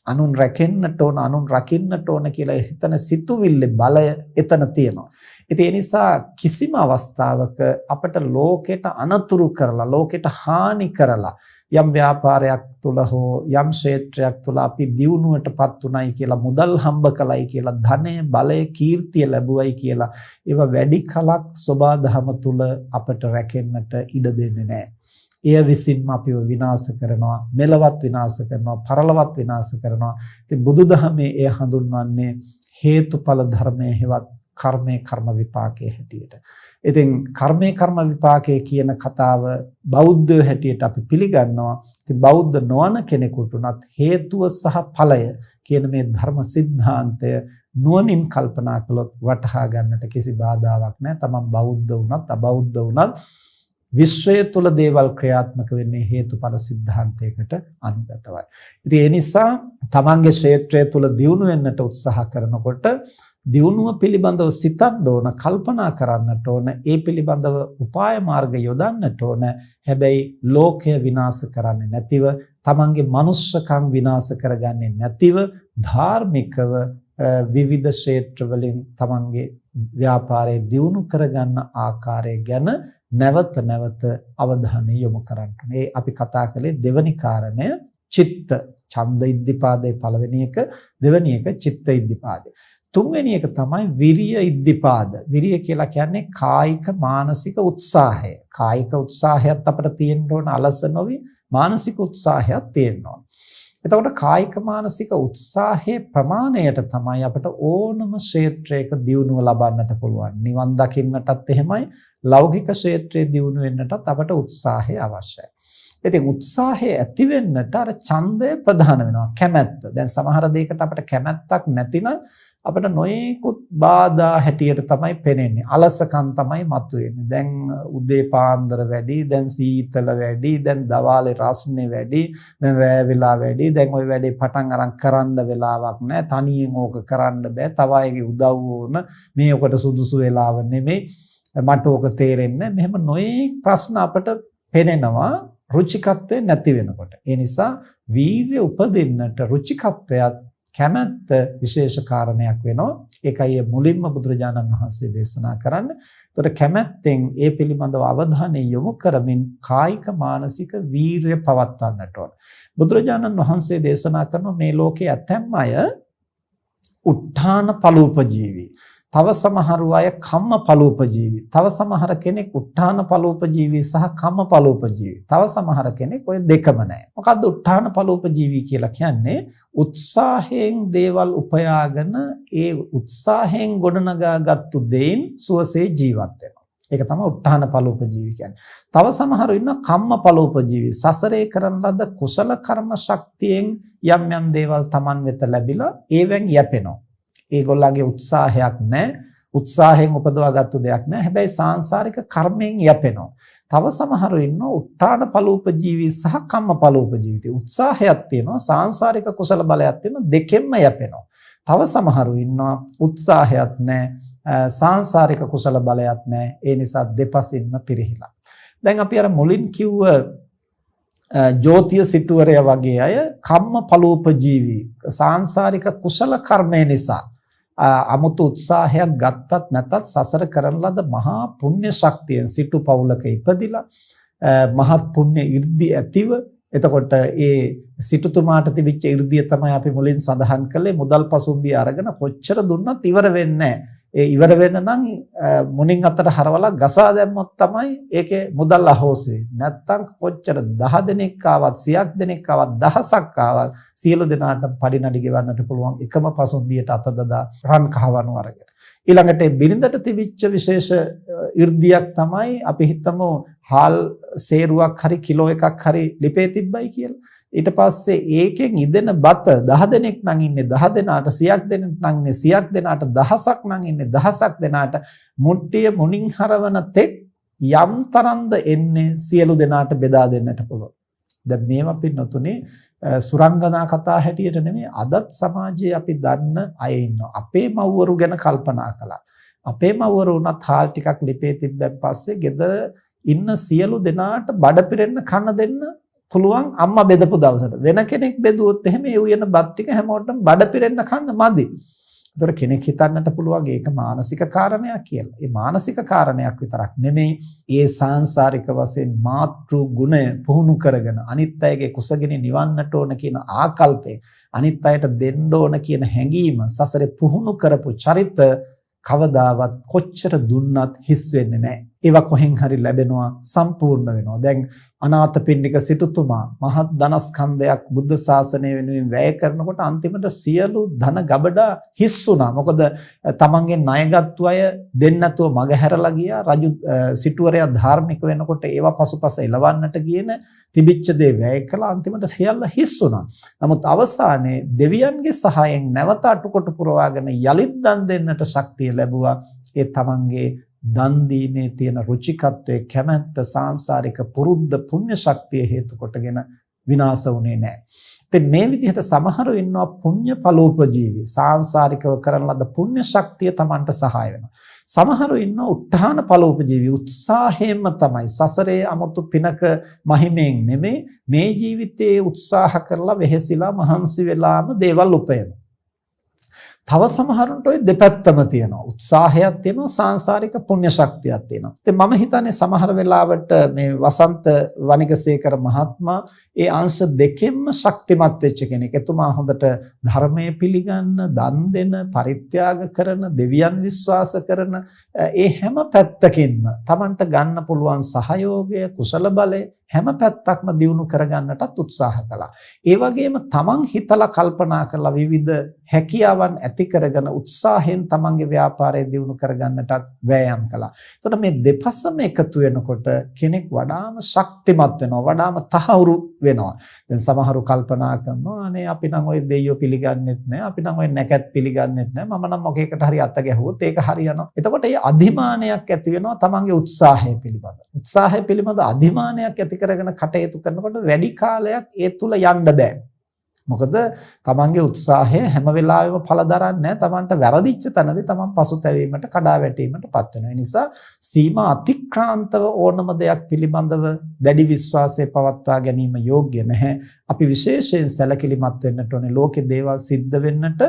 අනුන් රැකෙන්නට ඕන, අනුන් රකින්නට ඕන කියලා හිතන සිතුවිල්ලේ බලය එතන තියෙනවා. ඉතින් ඒ නිසා කිසිම අවස්ථාවක අපට ලෝකෙට අනතුරු කරලා, ලෝකෙට හානි කරලා යම් ව්‍යාපාරයක් තුල හෝ යම් ක්ෂේත්‍රයක් තුල අපි දියුණුවටපත් උනායි කියලා, මුදල් හම්බ කළයි කියලා, ධනය, බලය, කීර්තිය ලැබුවයි කියලා ඒව වැඩි කලක් සබාධම තුල අපට රැකෙන්නට ඉඩ දෙන්නේ නැහැ. එය විසින්ම අපිව විනාශ කරනවා, මෙලවත් විනාශ කරනවා, පරලොවත් විනාශ කරනවා. ඉතින් බුදුදහමේ එය හඳුන්වන්නේ හේතුඵල ධර්මයේ හෙවත් කර්මයේ කර්ම විපාකයේ හැටියට. ඉතින් කර්මයේ කර්ම විපාකයේ කියන කතාව බෞද්ධ හැටියට අපි පිළිගන්නවා. ඉතින් බෞද්ධ නොවන කෙනෙකුට උනත් හේතුව සහ ඵලය කියන මේ ධර්ම સિદ્ધාන්තය නුවණින් කල්පනා කළොත් වටහා ගන්නට කිසි බාධාවක් නැහැ. තමන් බෞද්ධ වුණත් අබෞද්ධ වුණත් විශ්වය තුල දේවල් ක්‍රියාත්මක වෙන්නේ හේතුඵල સિદ્ધාන්තයකට අනුගතවයි. ඉතින් ඒ නිසා තමන්ගේ ක්ෂේත්‍රය තුල දියුණු වෙන්නට උත්සාහ කරනකොට දියුණුව පිළිබඳව සිතන්න ඕන, කල්පනා කරන්නට ඕන, ඒ පිළිබඳව උපාය මාර්ග යොදන්නට ඕන. හැබැයි ලෝකය විනාශ කරන්නේ නැතිව, තමන්ගේ මනුෂ්‍යකම් විනාශ කරගන්නේ නැතිව, ධාර්මිකව විවිධ ක්ෂේත්‍ර වලින් තමන්ගේ ව්‍යාපාරය දියුණු කරගන්න ආකාරය ගැන නැවත අවධානය යොමු කරන්න. මේ අපි කතා කළේ දෙවනි කාරණය චිත්ත ඡන්ද ඉද්ධිපාදේ පළවෙනි එක, දෙවෙනි එක චිත්ත ඉද්ධිපාදේ. තුන්වෙනි එක තමයි විරිය ඉද්ධිපාද. විරිය කියලා කියන්නේ කායික මානසික උත්සාහය. කායික උත්සාහයත් අපිට තියෙන්න ඕන, අලස නොවි මානසික උත්සාහයක් තියෙන්න ඕන. එතකොට කායික මානසික උත්සාහයේ ප්‍රමාණයට තමයි අපිට ඕනම ක්ෂේත්‍රයක දියුණුව ලබන්නට පුළුවන්. නිවන් දකින්නටත් එහෙමයි, ලෞකික ක්ෂේත්‍රයේ දියුණු වෙන්නටත් අපට උත්සාහය අවශ්‍යයි. ඉතින් උත්සාහය ඇති වෙන්නට අර ඡන්දය ප්‍රධාන වෙනවා, කැමැත්ත. දැන් සමහර දෙයකට අපිට කැමැත්තක් නැතිනම් අපිට නොයෙකුත් බාධා හැටියට තමයි පෙනෙන්නේ. අලසකම් තමයි මතුවෙන්නේ. දැන් උදේ පාන්දර වැඩි, දැන් සීතල වැඩි, දැන් දවාලේ රස්නේ වැඩි, දැන් රෑ වෙලා වැඩි, දැන් ওই වැඩේ පටන් අරන් කරන්න වෙලාවක් නැහැ. තනියෙන් ඕක කරන්න බෑ. තව අයගේ උදව් ඕන. මේ ඔකට සුදුසු වෙලාව නෙමෙයි. මට ඕක තේරෙන්නේ නැහැ. මෙහෙම නොයෙක් ප්‍රශ්න අපිට පෙනෙනවා රුචිකත්වය නැති වෙනකොට. ඒ නිසා වීර්ය උපදින්නට රුචිකත්වයත් කැමැත්ත විශේෂ කාරණයක් වෙනවා. ඒකයි මුලින්ම බුදුරජාණන් වහන්සේ දේශනා කරන්නේ. ඒතර කැමැත්තෙන් ඒ පිළිබඳව අවධානය යොමු කරමින් කායික මානසික වීර්ය පවත්වන්නට ඕන. බුදුරජාණන් වහන්සේ දේශනා කරන මේ ලෝකයේ ඇතැම් අය උත්ථාන පලූපජීවි. තව සමහරු අය කම්ම පලූපජීවි. තව සමහර කෙනෙක් උත්ථාන පලූපජීවි සහ කම්ම පලූපජීවි. තව සමහර කෙනෙක් ඔය දෙකම නැහැ. මොකද්ද උත්ථාන පලූපජීවි කියලා කියන්නේ? උත්සාහයෙන් දේවල් උපයාගෙන ඒ උත්සාහයෙන් ගොඩනගාගත්තු දෙයින් සුවසේ ජීවත් වෙනවා. ඒක තමයි උත්ථාන පලූපජීවි කියන්නේ. තව සමහරු ඉන්නවා කම්ම පලූපජීවි. සසරේ කරන ලද කුසල කර්ම ශක්තියෙන් යම් දේවල් Taman වෙත ලැබිලා ඒවෙන් යැපෙනවා. ඒගොල්ලන්ගේ උත්සාහයක් නැහැ. උත්සාහයෙන් උපදවාගත්තු දෙයක් නෑ. හැබැයි සාංශාරික කර්මයෙන් යැපෙනවා. තව සමහරු ඉන්නවා උත්තාන ඵලෝපජීවී සහ කම්ම ඵලෝපජීවී. උත්සාහයක් තියෙනවා, සාංශාරික කුසල බලයක් තියෙනවා, දෙකෙන්ම යැපෙනවා. තව සමහරු ඉන්නවා උත්සාහයක් නෑ, සාංශාරික කුසල බලයක් නෑ. ඒ නිසා දෙපසින්ම පිරිහිලා. දැන් අපි අර මුලින් කිව්ව ජෝතිය සිටුවරය වගේ අය කම්ම ඵලෝපජීවී සාංශාරික කුසල කර්මය නිසා අමුතු උත්සාහයක් ගත්තත් නැතත් සසර කරන ලද මහා පුණ්‍ය ශක්තියෙන් සිටු පවුලක ඉපදිලා මහත් පුණ්‍ය 이르දි ඇතිව එතකොට ඒ සිටුතුමාට තිබිච්ච 이르දිය තමයි අපි මුලින් සඳහන් කළේ මුදල් පසුම්බිය අරගෙන කොච්චර දුන්නත් ඉවර වෙන්නේ නැහැ. ඒ ඉවර වෙන්න නම් මුණින් අතට හරවලා ගසා දැම්මොත් තමයි ඒකේ මුදල් අහෝසි වෙන්නේ. නැත්තම් කොච්චර 10 දෙනෙක් ආවත් 100ක් දෙනෙක් ආවත් දහසක් ආවත් සියලු දෙනාට පඩිනඩි ගෙවන්නට පුළුවන් එකම පසුම්බියට අත දදා රන් කහවණු අරගෙන. ඊළඟට බිරිඳට තිබිච්ච විශේෂ 이르දියක් තමයි අපි හිතමු හාල් සේරුවක් හරි කිලෝ එකක් හරි ලිපේ තිබ්බයි කියලා. ඊට පස්සේ ඒකෙන් ඉදෙන බත 10 දෙනෙක් නම් ඉන්නේ 10 දෙනාට 100ක් දෙනෙක් නම් ඉන්නේ 100ක් දෙනාට දහසක් නම් ඉන්නේ දහසක් දෙනාට මුට්ටිය මුණින් හරවන තෙක් යම් තරම්ද එන්නේ සියලු දෙනාට බෙදා දෙන්නට පුළුවන්. දැන් මේවා පින්නතුනේ සුරංගනා කතා හැටියට නෙමෙයි අදත් සමාජයේ අපි දන්න අය ඉන්නවා. අපේ මව්වරු ගැන කල්පනා කළා. අපේ මව්වරු උනත් හාල් ටිකක් ලිපේ තිබ්බන් පස්සේ ගෙදර ඉන්න සියලු දෙනාට බඩ පිරෙන්න කන්න දෙන්න පුළුවන් අම්මා බෙදපු දවසට. වෙන කෙනෙක් බෙදුවොත් එහෙම ඒ උයන බත් ටික හැමෝටම බඩ පිරෙන්න කන්න මදි. ඒතර කෙනෙක් හිතන්නට පුළුවන් ඒක මානසික කාරණයක් කියලා. ඒ මානසික කාරණයක් විතරක් නෙමෙයි ඒ සාංශාරික වශයෙන් මාතෘ ගුණය පුහුණු කරගෙන අනිත් අයගේ කුසගිනි නිවන්නට ඕන කියන ආකල්පය අනිත් අයට දෙන්න ඕන කියන හැඟීම සසරේ පුහුණු කරපු චරිත කවදාවත් කොච්චර දුන්නත් හිස් වෙන්නේ නැහැ. ඒවා කොහෙන් හරි ලැබෙනවා සම්පූර්ණ වෙනවා. දැන් අනාථපිණ්ඩික සිටුතුමා මහත් ධනස්කන්ධයක් බුද්ධ ශාසනය වෙනුවෙන් වැය කරනකොට අන්තිමට සියලු ධන ගබඩා හිස් වුණා. මොකද තමන්ගේ ණයගත්තු අය දෙන්න නැතුව මගහැරලා ගියා. රජු සිටුවරයා ධාර්මික වෙනකොට ඒවා පසුපස එලවන්නට කියන තිබිච්ච දේ වැය කළා. අන්තිමට සියල්ල හිස් වුණා. නමුත් අවසානයේ දෙවියන්ගේ සහායෙන් නැවත අටුකොට පුරවාගෙන යලිත් දන් දෙන්නට ශක්තිය ලැබුවා. ඒ තමන්ගේ දන් දීමේ තියෙන රුචිකත්වයේ කැමැත්ත සාංශාරික පුරුද්ද පුණ්‍ය ශක්තිය හේතු කොටගෙන විනාශ වුණේ නැහැ. ඉතින් මේ විදිහට සමහරව ඉන්නවා පුණ්‍ය ඵලෝපජීවී සාංශාරිකව කරන ලද පුණ්‍ය ශක්තිය Tamanට සහාය වෙනවා. සමහරව ඉන්නවා උත්හාන ඵලෝපජීවී උත්සාහයෙන්ම තමයි සසරේ 아무තු පිනක මහිමෙන් නෙමෙයි මේ ජීවිතයේ උත්සාහ කරලා වෙහෙසිලා මහන්සි වෙලාම දේවල් උපයනවා. තව සමහරුන්ට ওই දෙපැත්තම තියෙනවා. උත්සාහයක් තියෙනවා, සාංශාරික පුණ්‍ය ශක්තියක් තියෙනවා. ඉතින් මම හිතන්නේ සමහර වෙලාවට මේ වසන්ත වනිගසේකර මහත්මයා ඒ අංශ දෙකෙන්ම ශක්තිමත් වෙච්ච කෙනෙක්. එතුමා හොඳට ධර්මයේ පිළිගන්න, දන් දෙන, පරිත්‍යාග කරන, දෙවියන් විශ්වාස කරන ඒ හැම පැත්තකින්ම Tamanට ගන්න පුළුවන් සහයෝගය, කුසල බලය හැම පැත්තක්ම දියුණු කරගන්නටත් උත්සාහ කළා. ඒ වගේම තමන් හිතලා කල්පනා කරලා විවිධ හැකියාවන් ඇති කරගෙන උත්සාහයෙන් තමන්ගේ ව්‍යාපාරය දියුණු කරගන්නටත් වෑයම් කළා. එතකොට මේ දෙපසම එකතු වෙනකොට කෙනෙක් වඩාම ශක්තිමත් වෙනවා, වඩාම තහවුරු වෙනවා. දැන් සමහරු කල්පනා කරනවා අනේ අපි නම් ওই දෙයියෝ පිළිගන්නෙත් නැහැ, අපි නම් ওই නැකත් පිළිගන්නෙත් නැහැ, මම නම් මොකේකට හරි අත ගැහුවොත් ඒක හරියනවා. එතකොට මේ අධිමානයක් ඇති වෙනවා තමන්ගේ උත්සාහය පිළිබඳ. උත්සාහය පිළිබඳ අධිමානයක් ඇති කරගෙන කටයුතු කරනකොට වැඩි කාලයක් ඒ තුල යන්න බෑ. මොකද තමන්ගේ උත්සාහය හැම වෙලාවෙම ඵල දරන්නේ නැහැ. තමන්ට වැරදිච්ච තැනදී තමන් පසුතැවීමට, කඩා වැටීමටපත් වෙනවා. ඒ නිසා සීමා අතික්‍රාන්තව ඕනම දෙයක් පිළිබඳව දැඩි විශ්වාසය පවත්වා ගැනීම යෝග්‍ය නැහැ. අපි විශේෂයෙන් සැලකිලිමත් වෙන්නට ඕනේ. ලෝකේ දේවල් සිද්ධ වෙන්නට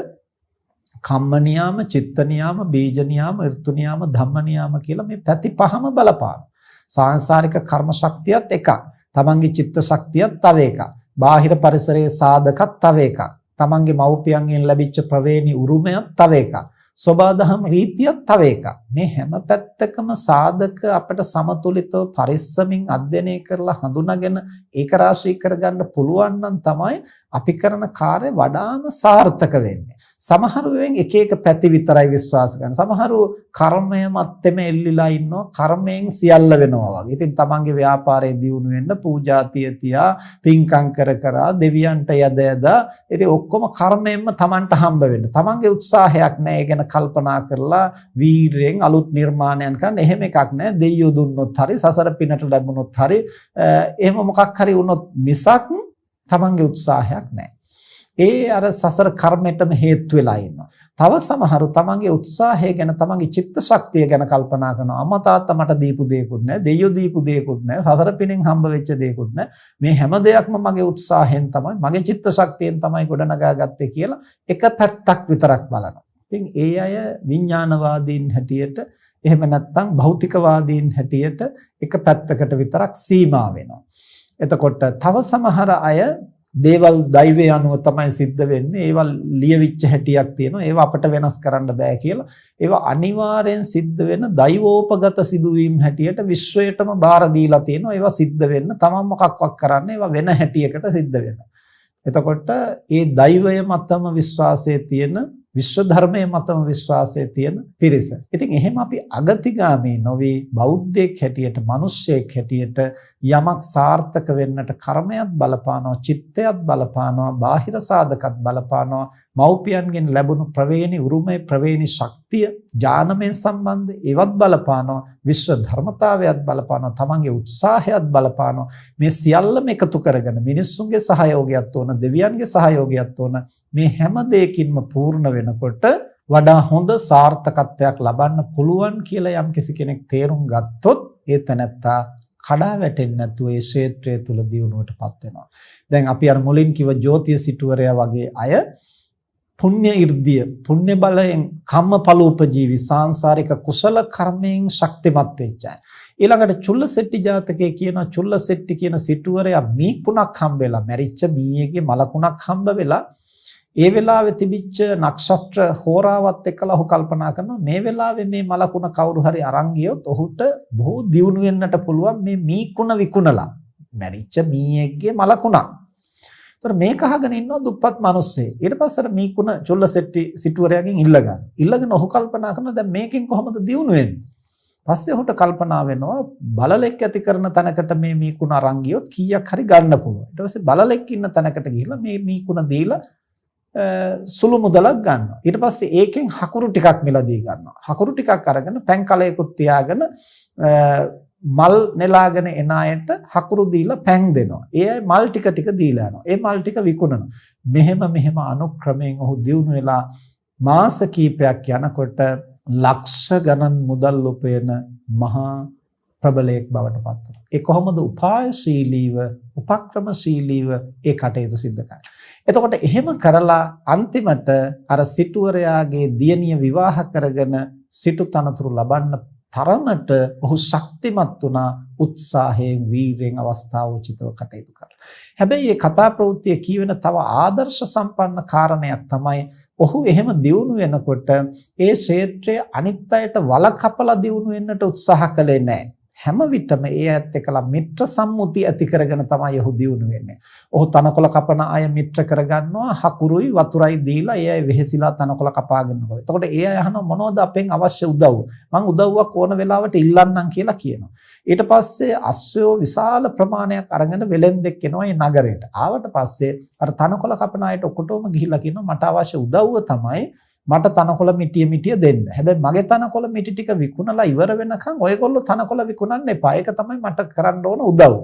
කම්ම නියාම, චිත්ත නියාම, බීජ නියාම, ඍතු නියාම, ධම්ම නියාම කියලා මේ පැති පහම බලපාන. සාංශාරික කර්ම ශක්තියත් එකක්. තමන්ගේ චිත්ත ශක්තියත් තව එකක්. බාහිර පරිසරයේ සාධකත් තව එකක්. තමන්ගේ මව්පියන්ගෙන් ලැබිච්ච ප්‍රවේණි උරුමයත් තව එකක්. සෝබාදහම් රීතියත් තව එකක්. මේ හැම පැත්තකම සාධක අපිට සමතුලිතව පරිස්සමින් අධ්‍යයනය කරලා හඳුනාගෙන ඒක රාශී කරගන්න පුළුවන් නම් තමයි අපි කරන කාර්ය වඩාම සාර්ථක වෙන්නේ. සමහරු වෙන් එක එක පැති විතරයි විශ්වාස කරන. සමහරු කර්මය මැත්තේම එල්ලිලා ඉන්නවා. කර්මයෙන් සියල්ල වෙනවා වගේ. ඉතින් තමන්ගේ ව්‍යාපාරය දියුණු වෙන්න පූජා තියා පින්කම් කර දෙවියන්ට යද ඉතින් ඔක්කොම කර්මයෙන්ම තමන්ට හම්බ වෙන්න. තමන්ගේ උත්සාහයක් නැහැ. ඒ ගැන කල්පනා කරලා වීරයෙන් අලුත් නිර්මාණයන් කරන්න එහෙම එකක් නැහැ. දෙයියෝ දුන්නොත් හරි සසර පිනට ලැබුණොත් හරි එහෙම මොකක් හරි වුණොත් මිසක් තමන්ගේ උත්සාහයක් නැහැ. ඒ අර සසර කර්මයටම හේතු වෙලා ඉන්නවා. තව සමහරු තමන්ගේ උත්සාහය ගැන තමන්ගේ චිත්ත ශක්තිය ගැන කල්පනා කරනවා. අම්මා තාත්තා මට දීපු දෙයක්වත් නැහැ. දෙයියෝ දීපු දෙයක්වත් නැහැ. සසර පිනෙන් හම්බ වෙච්ච දෙයක්වත් නැහැ. මේ හැම දෙයක්ම මගේ උත්සාහයෙන් තමයි මගේ චිත්ත ශක්තියෙන් තමයි ගොඩනගා ගත්තේ කියලා එක පැත්තක් විතරක් බලනවා. ඉතින් ඒ අය විඥානවාදීන් හැටියට එහෙම නැත්නම් භෞතිකවාදීන් හැටියට එක පැත්තකට විතරක් සීමා වෙනවා. එතකොට තව සමහර අය දේවල් දෛවය අනුව තමයි සිද්ධ වෙන්නේ. ඒවල් ලියවිච්ච හැටියක් තියෙනවා. ඒවා අපිට වෙනස් කරන්න බෑ කියලා. ඒවා අනිවාර්යෙන් සිද්ධ වෙන දෛවෝපගත සිදුවීම් හැටියට විශ්වයටම බාර දීලා තියෙනවා. ඒවා සිද්ධ වෙන්න තමන් මොකක්වත් කරන්න ඒවා වෙන හැටියකට සිද්ධ වෙනවා. එතකොට ඒ දෛවය මතම විශ්වාසයේ තියෙන විශ්ව ධර්මයේ මතම විශ්වාසයේ තියෙන පිරිස. ඉතින් එහෙම අපි අගතිගාමී නොවේ බෞද්ධයෙක් හැටියට, මිනිස්සෙක් හැටියට යමක් සාර්ථක වෙන්නට කර්මයක් බලපානවා, චිත්තයක් බලපානවා, බාහිර සාධකත් බලපානවා, මෞපියන්ගෙන් ලැබුණු ප්‍රවේණි උරුමේ ප්‍රවේණි ශක්තිය, ඥානමය සම්බන්ධ ඒවත් බලපානවා, විශ්ව ධර්මතාවයත් බලපානවා, තමන්ගේ උත්සාහයත් බලපානවා. මේ සියල්ලම එකතු කරගෙන මිනිස්සුන්ගේ සහයෝගයත් ඕන, දෙවියන්ගේ සහයෝගයත් ඕන. මේ හැම දෙයකින්ම පූර්ණ වෙනකොට වඩා හොඳ සාර්ථකත්වයක් ලබන්න පුළුවන් කියලා යම් කෙනෙක් තේරුම් ගත්තොත් ඒ තැනත්තා කඩා වැටෙන්නේ නැතුව ඒ ක්ෂේත්‍රය තුල දියුණුවටපත් වෙනවා. දැන් අපි අර මුලින් කිව්ව ජෝතිය සිටුවරයා වගේ අය පුණ්‍ය 이르දිය පුණ්‍ය බලයෙන් කම්මඵලෝපජීවි සාංශාරික කුසල කර්මයෙන් ශක්තිමත් වෙච්ච අය. ඊළඟට චුල්ලසෙට්ටි ජාතකයේ කියන චුල්ලසෙට්ටි කියන සිටුවරයා මීකුණක් හම්බ වෙලා මැරිච්ච මීයේගේ මලකුණක් හම්බ වෙලා ඒ වෙලාවේ තිබිච්ච නක්ෂත්‍ර හෝරාවත් එක්කලා ඔහු කල්පනා කරනවා මේ වෙලාවේ මේ මලකුණ කවුරු හරි අරන් ගියොත් ඔහුට බොහෝ දියුණු වෙන්නට පුළුවන් මේ මීකුණ විකුණලා මැරිච්ච මීයේගේ මලකුණක්. ඒතර මේක අහගෙන ඉන්නවා දුප්පත් මිනිස්සේ. ඊට පස්සේ අර මීකුණ චුල්ලසෙට්ටි සිටුවරයාගෙන් ඉල්ලගන්න. ඉල්ලගෙන ඔහු කල්පනා කරනවා දැන් මේකෙන් කොහොමද දියුණු වෙන්නේ? පස්සේ ඔහුට කල්පනා වෙනවා බලලෙක් ඇති කරන තැනකට මේ මීකුණ අරන් ගියොත් කීයක් හරි ගන්න පුළුවන්. ඊට පස්සේ බලලෙක් ඉන්න තැනකට ගිහිල්ලා මේ මීකුණ දීලා සුළු මුදලක් ගන්නවා. ඊට පස්සේ ඒකෙන් හකුරු ටිකක් මිලදී ගන්නවා. හකුරු ටිකක් අරගෙන පැන් කලයකුත් තියාගෙන මල් නෙලාගෙන එන අයට හකුරු දීලා පැන් දෙනවා. ඒ අය මල් ටික ටික දීලා යනවා. ඒ මල් ටික විකුණනවා. මෙහෙම අනුක්‍රමයෙන් ඔහු දියුණු වෙලා මාස කිහිපයක් යනකොට ලක්ෂ ගණන් මුදල් උපයන මහා ප්‍රබලයෙක් බවට පත් වෙනවා. ඒ කොහොමද උපායශීලීව උපක්‍රමශීලීව ඒ කටයුතු සිද්ධ කරන්නේ. එතකොට එහෙම කරලා අන්තිමට අර සිටුවරයාගේ දියණිය විවාහ කරගෙන සිටු තනතුරු ලබන්න තරමට ඔහු ශක්තිමත් වුණා උත්සාහයෙන් වීරයෙන් අවස්ථාව උචිතව කටයුතු කරලා. හැබැයි මේ කතා ප්‍රවෘත්තිය කියවෙන තව ආදර්ශ සම්පන්න කාරණයක් තමයි ඔහු එහෙම දියුණු වෙනකොට ඒ ක්ෂේත්‍රයේ අනිත් අයට වලකපලා දියුණු වෙන්නට උත්සාහ කළේ නැහැ. හැම විටම ඒ ඇත්ත එක්කලා මිත්‍ර සම්මුතිය ඇති කරගෙන තමයි ඔහු දියුණු වෙන්නේ. ඔහු තනකොළ කපන අය මිත්‍ර කරගන්නවා හකුරුයි වතුරයි දීලා ඒ අය වෙහෙසිලා තනකොළ කපාගෙන යනවා. එතකොට ඒ අය අහනවා මොනවද අපෙන් අවශ්‍ය උදව්? මං උදව්වක් ඕන වෙලාවට ඉල්ලන්නම් කියලා කියනවා. ඊට පස්සේ අස්සයෝ විශාල ප්‍රමාණයක් අරගෙන වෙලෙන්දෙක් එනවා මේ නගරයට. ආවට පස්සේ අර තනකොළ කපන අයට ඔක්කොටම ගිහිල්ලා කියනවා මට අවශ්‍ය උදව්ව තමයි මට තනකොළ මිටිය දෙන්න. හැබැයි මගේ තනකොළ මිටි ටික විකුණලා ඉවර වෙනකන් ඔයගොල්ලෝ තනකොළ විකුණන්න එපා. ඒක තමයි මට කරන්න ඕන උදව්.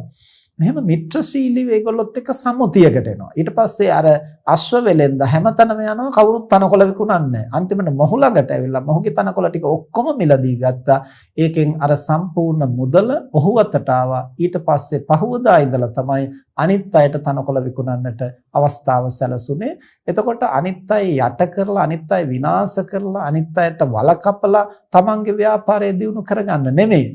මෙහෙම මිත්‍රශීලීව ඒගොල්ලොත් එක්ක සම්මුතියකට එනවා. ඊට පස්සේ අර අශ්ව වෙලෙන්ද හැමතැනම යනවා කවුරුත් තනකොළ විකුණන්නේ නැහැ. අන්තිමට මොහු ළඟට ඇවිල්ලා මොහුගේ තනකොළ ටික ඔක්කොම මිලදී ගත්තා. ඒකෙන් අර සම්පූර්ණ මුදල ඔහු අතට ආවා. ඊට පස්සේ පහුවදා ඉඳලා තමයි අනිත් අයට තනකොළ විකුණන්නට අවස්ථාව සැලසුනේ. එතකොට අනිත් අය යට කරලා අනිත් අය විනාශ කරලා අනිත් අයට වලකපලා තමන්ගේ ව්‍යාපාරය දියුණු කරගන්න නෙමෙයි.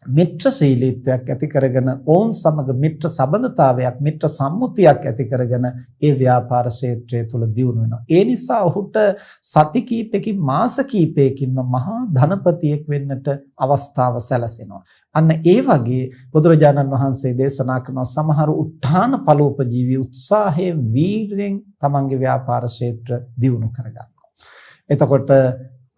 මිත්‍රශීලීත්වයක් ඇති කරගෙන ඕන් සමග මිත්‍ර සම්බන්ධතාවයක් මිත්‍ර සම්මුතියක් ඇති කරගෙන ඒ ව්‍යාපාර ක්ෂේත්‍රය තුල දියුණු වෙනවා. ඒ නිසා ඔහුට සති කීපයකින් මාස කීපයකින්ම මහා ධනපතියෙක් වෙන්නට අවස්ථාව සැලසෙනවා. අන්න ඒ වගේ බුදුරජාණන් වහන්සේ දේශනා කරන සමහර උත්හාන ඵලෝපජීවී උත්සාහයෙන් වීරයෙන් තමන්ගේ ව්‍යාපාර ක්ෂේත්‍ර දියුණු කරගන්නවා. එතකොට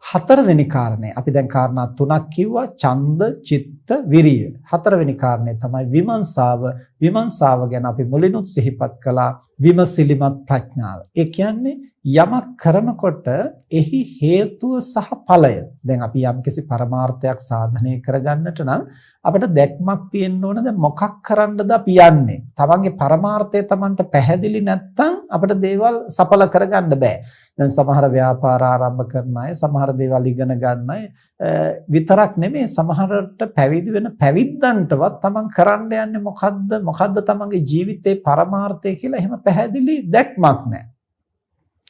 හතරවෙනි කාරණේ අපි දැන් කාරණා තුනක් කිව්වා ඡන්ද, චිත්ත, විරිය. හතරවෙනි කාරණේ තමයි විමර්ශාව. විමර්ශාව ගැන අපි මුලිනුත් සිහිපත් කළා විමසිලිමත් ප්‍රඥාව. ඒ කියන්නේ යමක් කරනකොට එහි හේතුව සහ ඵලය. දැන් අපි යම්කිසි පරමාර්ථයක් සාධනය කරගන්නට නම් අපිට දැක්මක් තියෙන්න ඕන. දැන් මොකක් කරන්නද අපි යන්නේ? තමන්ගේ පරමාර්ථය තමන්ට පැහැදිලි නැත්නම් අපිට දේවල් සඵල කරගන්න බෑ. දැන් සමහර ව්‍යාපාර ආරම්භ කරන අය සමහර දේවල් ඉගෙන ගන්න අය විතරක් නෙමෙයි සමහරට පැවිදි වෙන පැවිද්දන්ටවත් තමන් කරන්න යන්නේ මොකද්ද තමන්ගේ ජීවිතේ පරමාර්ථය කියලා එහෙම පැහැදිලි දැක්මක් නැහැ.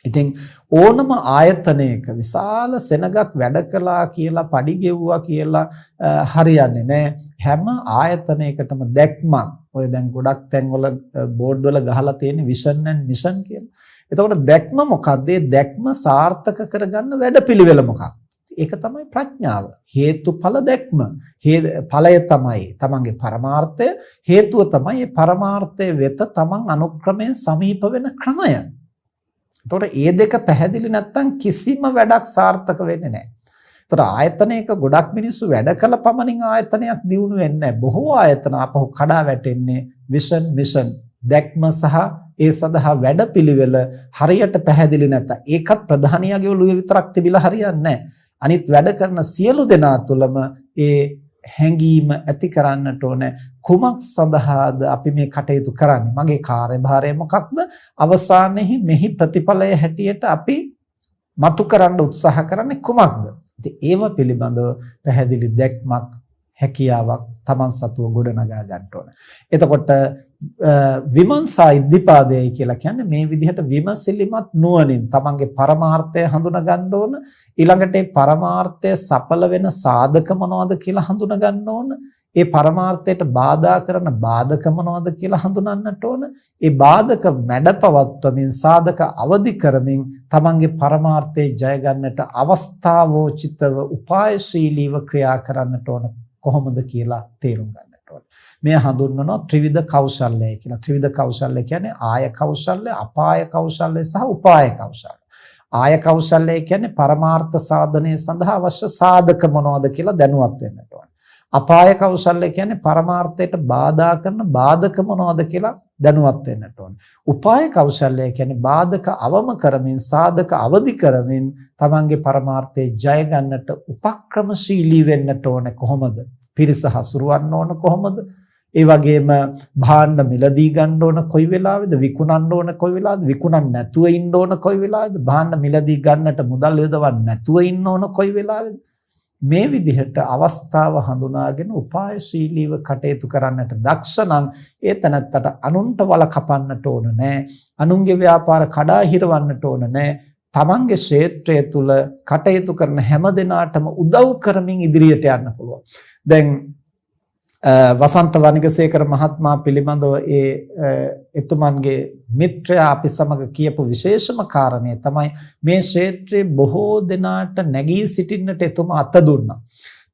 ඉතින් ඕනම ආයතනයක විශාල සෙනගක් වැඩ කළා කියලා පඩි ගෙව්වා කියලා හරියන්නේ නැහැ. හැම ආයතනයකටම දැක්මක්. ඔය දැන් ගොඩක් තැන්වල බෝඩ් වල ගහලා තියෙන විෂන් ඇන්ඩ් මිෂන් කියලා. එතකොට දැක්ම මොකද්ද? දැක්ම සාර්ථක කරගන්න වැඩපිළිවෙල මොකක්ද? ඒක තමයි ප්‍රඥාව. හේතුඵල දැක්ම. ඵලය තමයි තමන්ගේ පරමාර්ථය. හේතුව තමයි මේ පරමාර්ථය වෙත තමන් අනුක්‍රමයෙන් සමීප වෙන ක්‍රමය. එතකොට මේ දෙක පැහැදිලි නැත්නම් කිසිම වැඩක් සාර්ථක වෙන්නේ නැහැ. එතකොට ආයතනයක ගොඩක් මිනිස්සු වැඩ කළ පමණින් ආයතනයක් දියුණු වෙන්නේ නැහැ. බොහෝ ආයතන අපහු කඩා වැටෙන්නේ විෂන් මිෂන් දැක්ම සහ ඒ සඳහා වැඩපිළිවෙල හරියට පැහැදිලි නැත්නම් ඒකත් ප්‍රධානියාගේ ඔළුවේ විතරක් තිබිලා හරියන්නේ නැහැ. අනිත් වැඩ කරන සියලු දෙනා තුළම ඒ හැඟීම ඇති කරන්නට ඕන කුමක් සඳහාද අපි මේ කටයුතු කරන්නේ? මගේ කාර්යභාරය මොකක්ද? අවසානයේ මෙහි ප්‍රතිඵලය හැටියට අපි මතු කරන්න උත්සාහ කරන්නේ කුමක්ද? ඉතින් ඒව පිළිබඳව පැහැදිලි දැක්මක් හැකියාවක් තමන් සතුව ගොඩනගා ගන්න ඕන. එතකොට විමර්ශා ඉද්ධිපාදයයි කියලා කියන්නේ මේ විදිහට විමසිලිමත් නුවණින් තමන්ගේ පරමාර්ථය හඳුනා ගන්න ඕන. ඊළඟට ඒ පරමාර්ථය සඵල වෙන සාධක මොනවද කියලා හඳුනා ගන්න ඕන. ඒ පරමාර්ථයට බාධා කරන බාධක මොනවද කියලා හඳුනන්නට ඕන. ඒ බාධක මැඩපවත්වමින් සාධක අවදි කරමින් තමන්ගේ පරමාර්ථය ජය ගන්නට අවස්ථාවෝචිතව උපායශීලීව ක්‍රියා කරන්නට ඕන. කොහොමද කියලා තේරුම් ගන්නට ඕන. මේ හඳුන්වනවා ත්‍රිවිධ කෞශල්‍යය කියලා. ත්‍රිවිධ කෞශල්‍ය කියන්නේ ආය කෞශල්‍ය, අපාය කෞශල්‍ය සහ උපාය කෞශල්‍ය. ආය කෞශල්‍ය කියන්නේ පරමාර්ථ සාධනය සඳහා අවශ්‍ය සාධක මොනවද කියලා දැනුවත් වෙන්නට ඕන. අපාය කෞශල්‍ය කියන්නේ පරමාර්ථයට බාධා කරන බාධක මොනවද කියලා දැනුවත් වෙන්නට ඕන. උපාය කෞශල්‍ය කියන්නේ බාධක අවම කරමින් සාධක අවදි කරමින් තමන්ගේ පරමාර්ථය ජය ගන්නට උපක්‍රමශීලී වෙන්නට ඕන. කොහොමද? පිරිස හසුරවන්න ඕන කොහොමද? ඒ වගේම භාණ්ඩ මිලදී ගන්න ඕන කොයි වෙලාවෙද? විකුණන්න ඕන කොයි වෙලාවද? විකුණන්න නැතුව ඉන්න ඕන කොයි වෙලාවද? භාණ්ඩ මිලදී ගන්නට මුදල් යොදවන්න නැතුව ඉන්න ඕන කොයි වෙලාවෙද? මේ විදිහට අවස්ථාව හඳුනාගෙන උපායශීලීව කටයුතු කරන්නට දක්ෂ නම් ඒ තැනත්තට අනුන්ට වල කපන්නට ඕන නෑ. අනුන්ගේ ව්‍යාපාර කඩා හිරවන්නට ඕන නෑ. තමන්ගේ ක්ෂේත්‍රය තුල කටයුතු කරන හැම දිනාටම උදව් කරමින් ඉදිරියට යන්න පුළුවන්. දැන් වසන්ත වනිගසේකර මහත්මයා පිළිබඳව එතුමන්ගේ මිත්‍රයා අපි සමග කියපු විශේෂම කාරණය තමයි මේ ක්ෂේත්‍රයේ බොහෝ දෙනාට නැගී සිටින්නට එතුමා අත දුන්නා.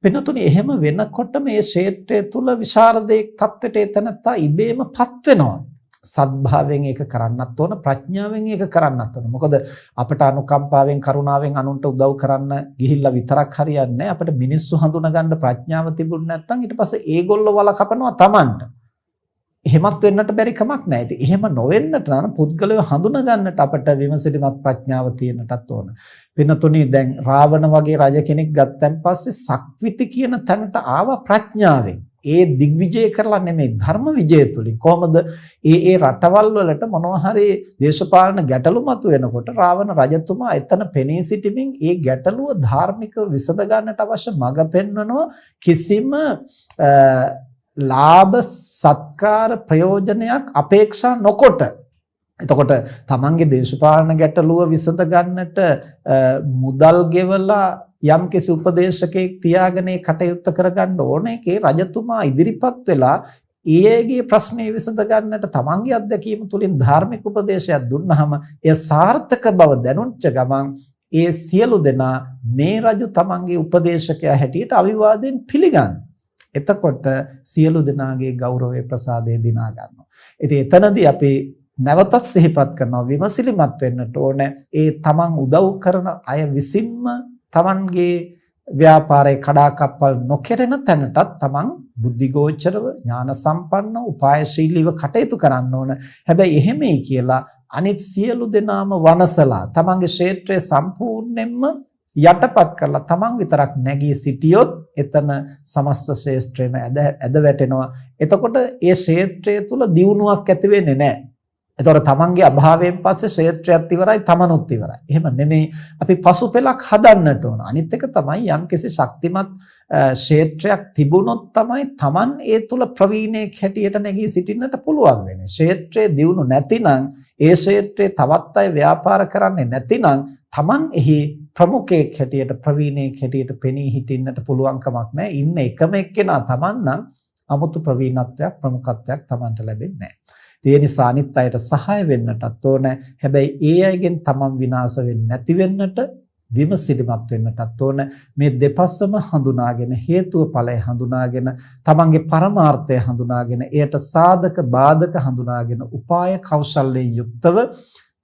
වෙනතුනි එහෙම වෙනකොට මේ ක්ෂේත්‍රය තුල විශාරදයක් තත්ත්වයට එතනත්තා ඉබේමපත් වෙනවා. සද්භාවයෙන් ඒක කරන්නත් ඕන, ප්‍රඥාවෙන් ඒක කරන්නත් ඕන. මොකද අපට අනුකම්පාවෙන් කරුණාවෙන් අනුන්ට උදව් කරන්න ගිහිල්ලා විතරක් හරියන්නේ නැහැ. අපිට මිනිස්සු හඳුනා ගන්න ප්‍රඥාව තිබුණ නැත්නම් ඊට පස්සේ ඒගොල්ලෝ වල කපනවා Tamanට. එහෙමත් වෙන්නට බැරි කමක් නැහැ. ඉතින් එහෙම නොවෙන්නට නම් පුද්ගලයව හඳුනා ගන්නට අපට විමසිලිමත් ප්‍රඥාව තියෙන්නටත් ඕන. වෙනතුනේ දැන් රාවණ වගේ රජ කෙනෙක් ගත්තන් පස්සේ සක්විති කියන තැනට ආව ප්‍රඥාවෙන්. ඒ දිග්විජය කරලා නෙමෙයි ධර්ම විජය තුලින්. කොහොමද ඒ රටවල් වලට මොනවා හරි දේශපාලන ගැටලු මතුවෙනකොට රාවණ රජතුමා එතන පෙනී සිටමින් ඒ ගැටලුව ධාර්මිකව විසඳ ගන්නට අවශ්‍ය මඟ පෙන්වනවා. කිසිම ලාභ සත්කාර ප්‍රයෝජනයක් අපේක්ෂා නොකොට. එතකොට තමන්ගේ දේශපාලන ගැටලුව විසඳ ගන්නට මුදල් ගෙවලා යම්කිසි උපදේශකෙක් තියාගෙන කටයුත්ත කරගන්න ඕනේ. ඒකේ රජතුමා ඉදිරිපත් වෙලා ඊයේගේ ප්‍රශ්නේ විසඳ ගන්නට තමන්ගේ අත්දැකීම තුලින් ධාර්මික උපදේශයක් දුන්නාම එය සාර්ථක බව දැනුච්ච ගමන් ඒ සියලු දෙනා මේ රජු තමන්ගේ උපදේශකයා හැටියට අවිවාදයෙන් පිළිගන්න. එතකොට සියලු දෙනාගේ ගෞරවය ප්‍රසාදය දිනා ගන්නවා. ඉතින් එතනදී අපි නැවතත් සිහිපත් කරනවා විමසිලිමත් වෙන්නට ඕනේ. ඒ තමන් උදව් කරන අය විසින්ම තමන්ගේ ව්‍යාපාරයේ කඩාකප්පල් නොකරන තැනටත් තමන් බුද්ධිගෝචරව ඥාන සම්පන්න උපායශීලීව කටයුතු කරන්න ඕන. හැබැයි එහෙමයි කියලා අනිත් සියලු දෙනාම වනසලා තමන්ගේ ක්ෂේත්‍රය සම්පූර්ණයෙන්ම යටපත් කරලා තමන් විතරක් නැගී සිටියොත් එතන සමස්ත ක්ෂේත්‍රෙම ඇද වැටෙනවා. එතකොට ඒ ක්ෂේත්‍රය තුල දියුණුවක් ඇති වෙන්නේ නැහැ. එතකොට තමන්ගේ අභාවයෙන් පස්සේ ක්ෂේත්‍රයත් ඉවරයි තමනුත් ඉවරයි. එහෙම නෙමෙයි අපි පසුපෙලක් හදන්නට ඕන. අනිත් එක තමයි යම්කිසි ශක්තිමත් ක්ෂේත්‍රයක් තිබුණොත් තමයි තමන් ඒ තුල ප්‍රවීණයෙක් හැටියට නැගී සිටින්නට පුළුවන් වෙන්නේ. ක්ෂේත්‍රයේ දියුණු නැතිනම් ඒ ක්ෂේත්‍රයේ තවත් අය ව්‍යාපාර කරන්නේ නැතිනම් තමන් එහි ප්‍රමුඛයෙක් හැටියට ප්‍රවීණයෙක් හැටියට පෙනී හිටින්නට පුළුවන් කමක් නැහැ. ඉන්න එකම එක්කෙනා තමන් නම් 아무තු ප්‍රවීණත්වයක් ප්‍රමුඛත්වයක් තමන්ට ලැබෙන්නේ නැහැ. ඒ නිසා අනිත් අයට සහාය වෙන්නටත් ඕන. හැබැයි ඒ අයගෙන් තමන් විනාශ වෙන්නේ නැති වෙන්නට විමසිලිමත් වෙන්නටත් ඕන. මේ දෙපස්සම හඳුනාගෙන හේතුව ඵලය හඳුනාගෙන තමන්ගේ පරමාර්ථය හඳුනාගෙන එයට සාධක බාධක හඳුනාගෙන උපාය කෞශල්‍යයෙන් යුක්තව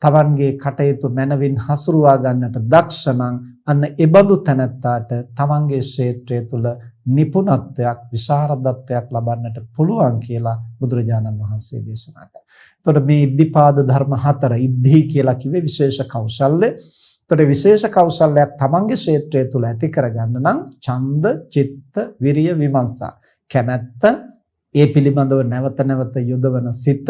තමන්ගේ කටයුතු මනවින් හසුරුවා ගන්නට දක්ෂණං අන්න එබඳු තැනැත්තාට තමන්ගේ ක්ෂේත්‍රය තුල නිපුණත්වයක් විශාරදත්වයක් ලබන්නට පුළුවන් කියලා බුදුරජාණන් වහන්සේ දේශනා කළා. එතකොට මේ ඉද්ධිපාද ධර්ම 4 ඉද්ධි කියලා කිව්වේ විශේෂ කෞශල්‍ය. එතකොට විශේෂ කෞශල්‍යයක් තමන්ගේ ක්ෂේත්‍රය තුල ඇති කරගන්න නම් ඡන්ද, චිත්ත, විරිය, විමර්ශා කැමැත්ත, ඒ පිළිබඳව නැවත නැවත යොදවන සිත,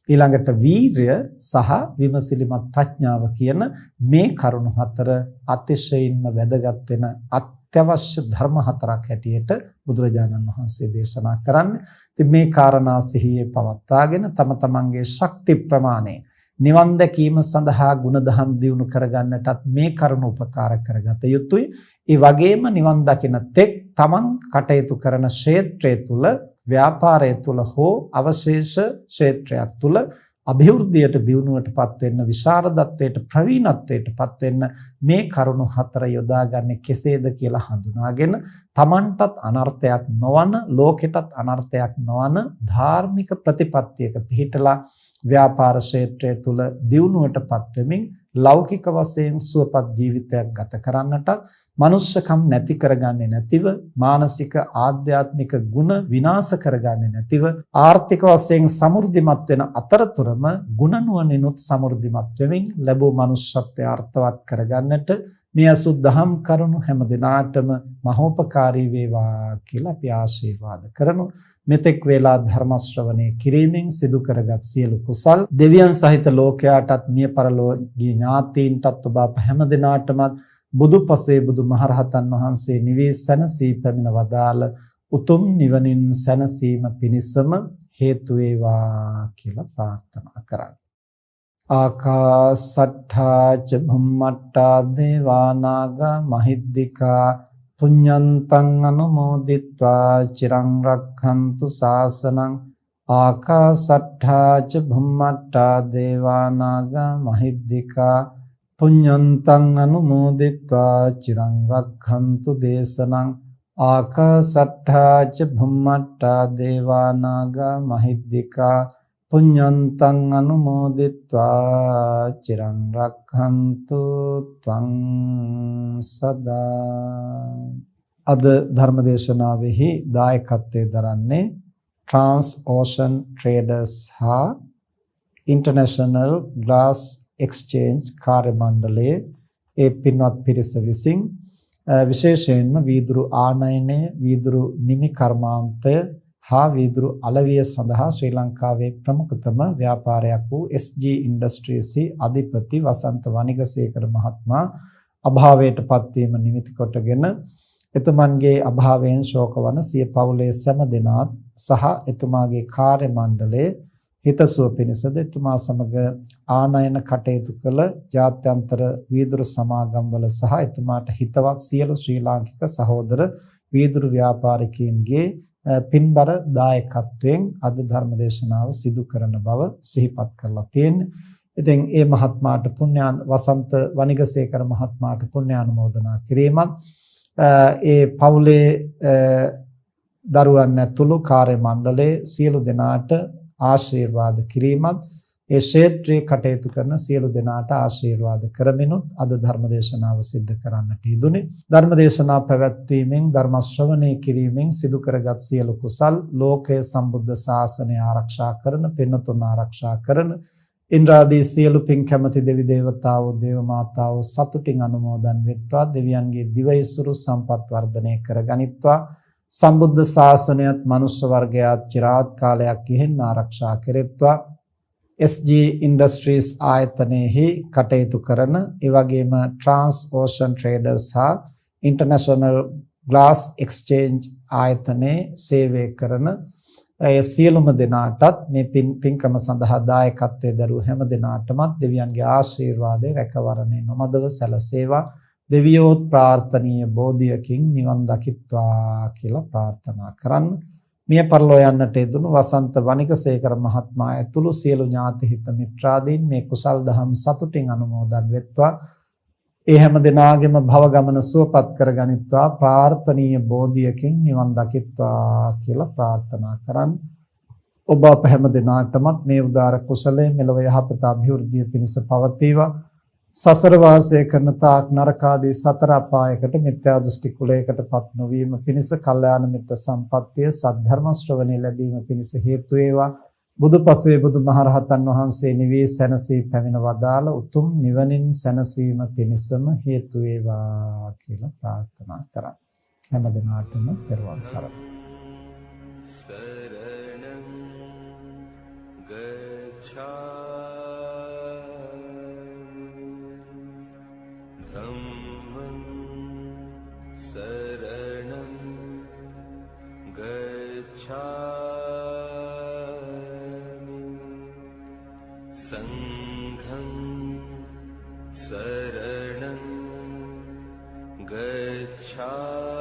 ඊළඟට වීරය සහ විමසිලිමත් ප්‍රඥාව කියන මේ කරුණු 4 අතිශයින්ම වැදගත් වෙන අත්‍යවශ්‍ය ධර්ම 4ක් හැටියට බුදුරජාණන් වහන්සේ දේශනා කරන්නේ. ඉතින් මේ කාරණා සිහියේ පවත්වාගෙන තම තමන්ගේ ශක්ති ප්‍රමාණය නිවන් දැකීම සඳහා ගුණධම් දියුණු කරගන්නටත් මේ කරුණ උපකාර කරගත යුතුයි. ඒ වගේම නිවන් දකින තෙක් තමන් කටයුතු කරන ක්ෂේත්‍රය තුල ව්‍යාපාරය තුල හෝ අවශේෂ ක්ෂේත්‍රයක් තුල අභිවෘද්ධියට දියුණුවටපත් වෙන්න විශාරදත්වයට ප්‍රවීණත්වයටපත් වෙන්න මේ කරුණු 4 යොදාගන්නේ කෙසේද කියලා හඳුනාගෙන තමන්ටත් අනර්ථයක් නොවන ලෝකෙටත් අනර්ථයක් නොවන ධාර්මික ප්‍රතිපත්තියක පිහිටලා ව්‍යාපාර ක්ෂේත්‍රය තුල දියුණුවටපත් වෙමින් ලෞකික වශයෙන් සුවපත් ජීවිතයක් ගත කරන්නටත් මනුෂ්‍යකම් නැති කරගන්නේ නැතිව මානසික ආධ්‍යාත්මික ගුණ විනාශ කරගන්නේ නැතිව ආර්ථික වශයෙන් සමෘද්ධිමත් වෙන අතරතුරම ගුණ නුවණිනුත් සමෘද්ධිමත් වෙමින් ලැබූ මනුෂ්‍යත්වය අර්ථවත් කරගන්නට මේ අසුද්ධහම් කරුණු හැම දිනාටම මහෝපකාරී වේවා කියලා අපි ආශිර්වාද කරමු. මෙතෙක් වේලා ධර්ම ශ්‍රවණය කිරීමෙන් සිදු කරගත් සියලු කුසල් දෙවියන් සහිත ලෝකයාටත් මිය පරලෝකීය ඥාතීන්ටත් ඔබ අප හැම දිනාටම බුදුපසේ බුදුමහරහතන් වහන්සේ නිවී සැනසී පැමිණ වදාළ උතුම් නිවනින් සැනසීම පිණිසම හේතු වේවා කියලා ප්‍රාර්ථනා කරා. ආකාසට්ඨා ච භුම්මට්ඨා දේවා නාග මහිද්దికා පුඤ්ඤන්තං අනුමෝදිත්වා චිරං රක්ඛන්තු ශාසනං. ආකාසට්ඨා ච භුම්මට්ඨා දේවා නාග මහිද්దికා පුඤ්ඤන්තං අනුමෝදිත්වා චිරං රක්ඛන්තු දේශනං. ආකාසට්ඨා ච භුම්මට්ඨා දේවා නාග මහිද්దికා පුඤ්ඤන්තං අනුමෝදිත්වා චිරං රක්ඛන්තු ත්වං සදා. අද ධර්මදේශනාවෙහි දායකත්වයෙන් දරන්නේ ට්‍රාන්ස් ඕෂන් ට්‍රේඩර්ස් හා ඉන්ටර්නැෂනල් ග්ලාස් එක්ස්චේන්ජ් කාර්ය මණ්ඩලයේ ඒ පින්වත් පිරිස විසින් විශේෂයෙන්ම වීදුරු ආනයනය, වීදුරු නිමි කර්මාන්තය හා වීදුරු අලවිය සඳහා ශ්‍රී ලංකාවේ ප්‍රමුඛතම ව්‍යාපාරයක් වූ SG Industries අධිපති වසන්ත වනිගසේකර මහත්මයා අභාවයට පත්වීම නිමිති කොටගෙන එතුමන්ගේ අභාවයෙන් ශෝකවන සිය පවුලේ සෑම දෙනාත් සහ එතුමාගේ කාර්ය මණ්ඩලයේ හිතසුව පිණිසද එතුමා සමග ආනයන කටයුතු කළ ජාත්‍යන්තර වීදුරු සමාගම්වල සහ එතුමාට හිතවත් සියලු ශ්‍රී ලාංකික සහෝදර වීදුරු ව්‍යාපාරිකයින්ගේ පින්බර දායකත්වයෙන් අද ධර්මදේශනාව සිදු කරන බව සිහිපත් කරලා තියෙන්නේ. ඉතින් ඒ මහත්මයාට පුණ්‍යාන වසන්ත වනිගසේකර මහත්මයාට පුණ්‍යානුමෝදනා කිරීමත් ඒ පවුලේ දරුවන් ඇතුළු කාර්ය මණ්ඩලයේ සියලු දෙනාට ආශිර්වාද කිරීමත් ඒ ක්ෂේත්‍රයේ කටයුතු කරන සියලු දෙනාට ආශිර්වාද කරමිනුත් අද ධර්ම දේශනාව සිද්ධ කරන්නට යෙදුනේ. ධර්ම දේශනා පැවැත්වීමෙන් ධර්ම ශ්‍රවණය කිරීමෙන් සිදු කරගත් සියලු කුසල් ලෝකයේ සම්බුද්ධ ශාසනය ආරක්ෂා කරන, පින්නතුන් ආරක්ෂා කරන, ඉන්ද්‍රාදී සියලු පින් කැමැති දෙවි දේවතාවෝ, දේව මාතාවෝ සතුටින් අනුමෝදන් වෙත්වා. දෙවියන්ගේ දිවයිසුරු සම්පත් වර්ධනය කරගනිත්වා. සම්බුද්ධ ශාසනයත් මනුෂ්‍ය වර්ගයාත් চিරාත් කාලයක් ඉහෙන් ආරක්ෂා කෙරෙත්වා. SG Industries ආයතනයේහි කටයුතු කරන, ඒ වගේම Trans Ocean Traders හා International Glass Exchange ආයතනයේ සේවය කරන සියලුම දෙනාටත් මේ පින්කම සඳහා දායකත්වයේ දරූ හැම දෙනාටමත් දෙවියන්ගේ ආශිර්වාදය රැකවරණය නොමදව සැලසේවා. දෙවියෝත් ප්‍රාර්ථනීය බෝධියකින් නිවන් දකිත්වා කියලා ප්‍රාර්ථනා කරන්න. මිය පරලෝ යන්නට යෙදුණු වසන්ත වනිකසේකර මහත්මයා ඇතුළු සියලු ඥාති හිත මිත්‍රාදීන් මේ කුසල් දහම් සතුටින් අනුමෝදන් වෙත්වා. ඒ හැම දිනාගෙම භව ගමන සුවපත් කරගනිත්වා. ප්‍රාර්ථනීය බෝධියකින් නිවන් දකිත්වා කියලා ප්‍රාර්ථනා කරන්න. ඔබ අප හැම දිනාටමත් මේ උදාර කුසලයේ මෙලොව යහපත අභිවෘද්ධිය පිණිස පවතිවා. සසර වාසය කරන තාක් නරකාදී සතර අපායකට මිත්‍යා දෘෂ්ටි කුලයකටපත් නොවීම පිණිස කල්යාණ මිත්‍ර සම්පත්තිය සද්ධර්ම ශ්‍රවණය ලැබීම පිණිස හේතු වේවා. බුදුපසේ බුදුමහරහතන් වහන්සේ නිවී සැනසී පැමිණ වදාළ උතුම් නිවනින් සැනසීම පිණිසම හේතු වේවා කියලා ප්‍රාර්ථනා කරා. හැම දිනාටම තෙරුවන් සරණයි. संघं शरणं गच्छामि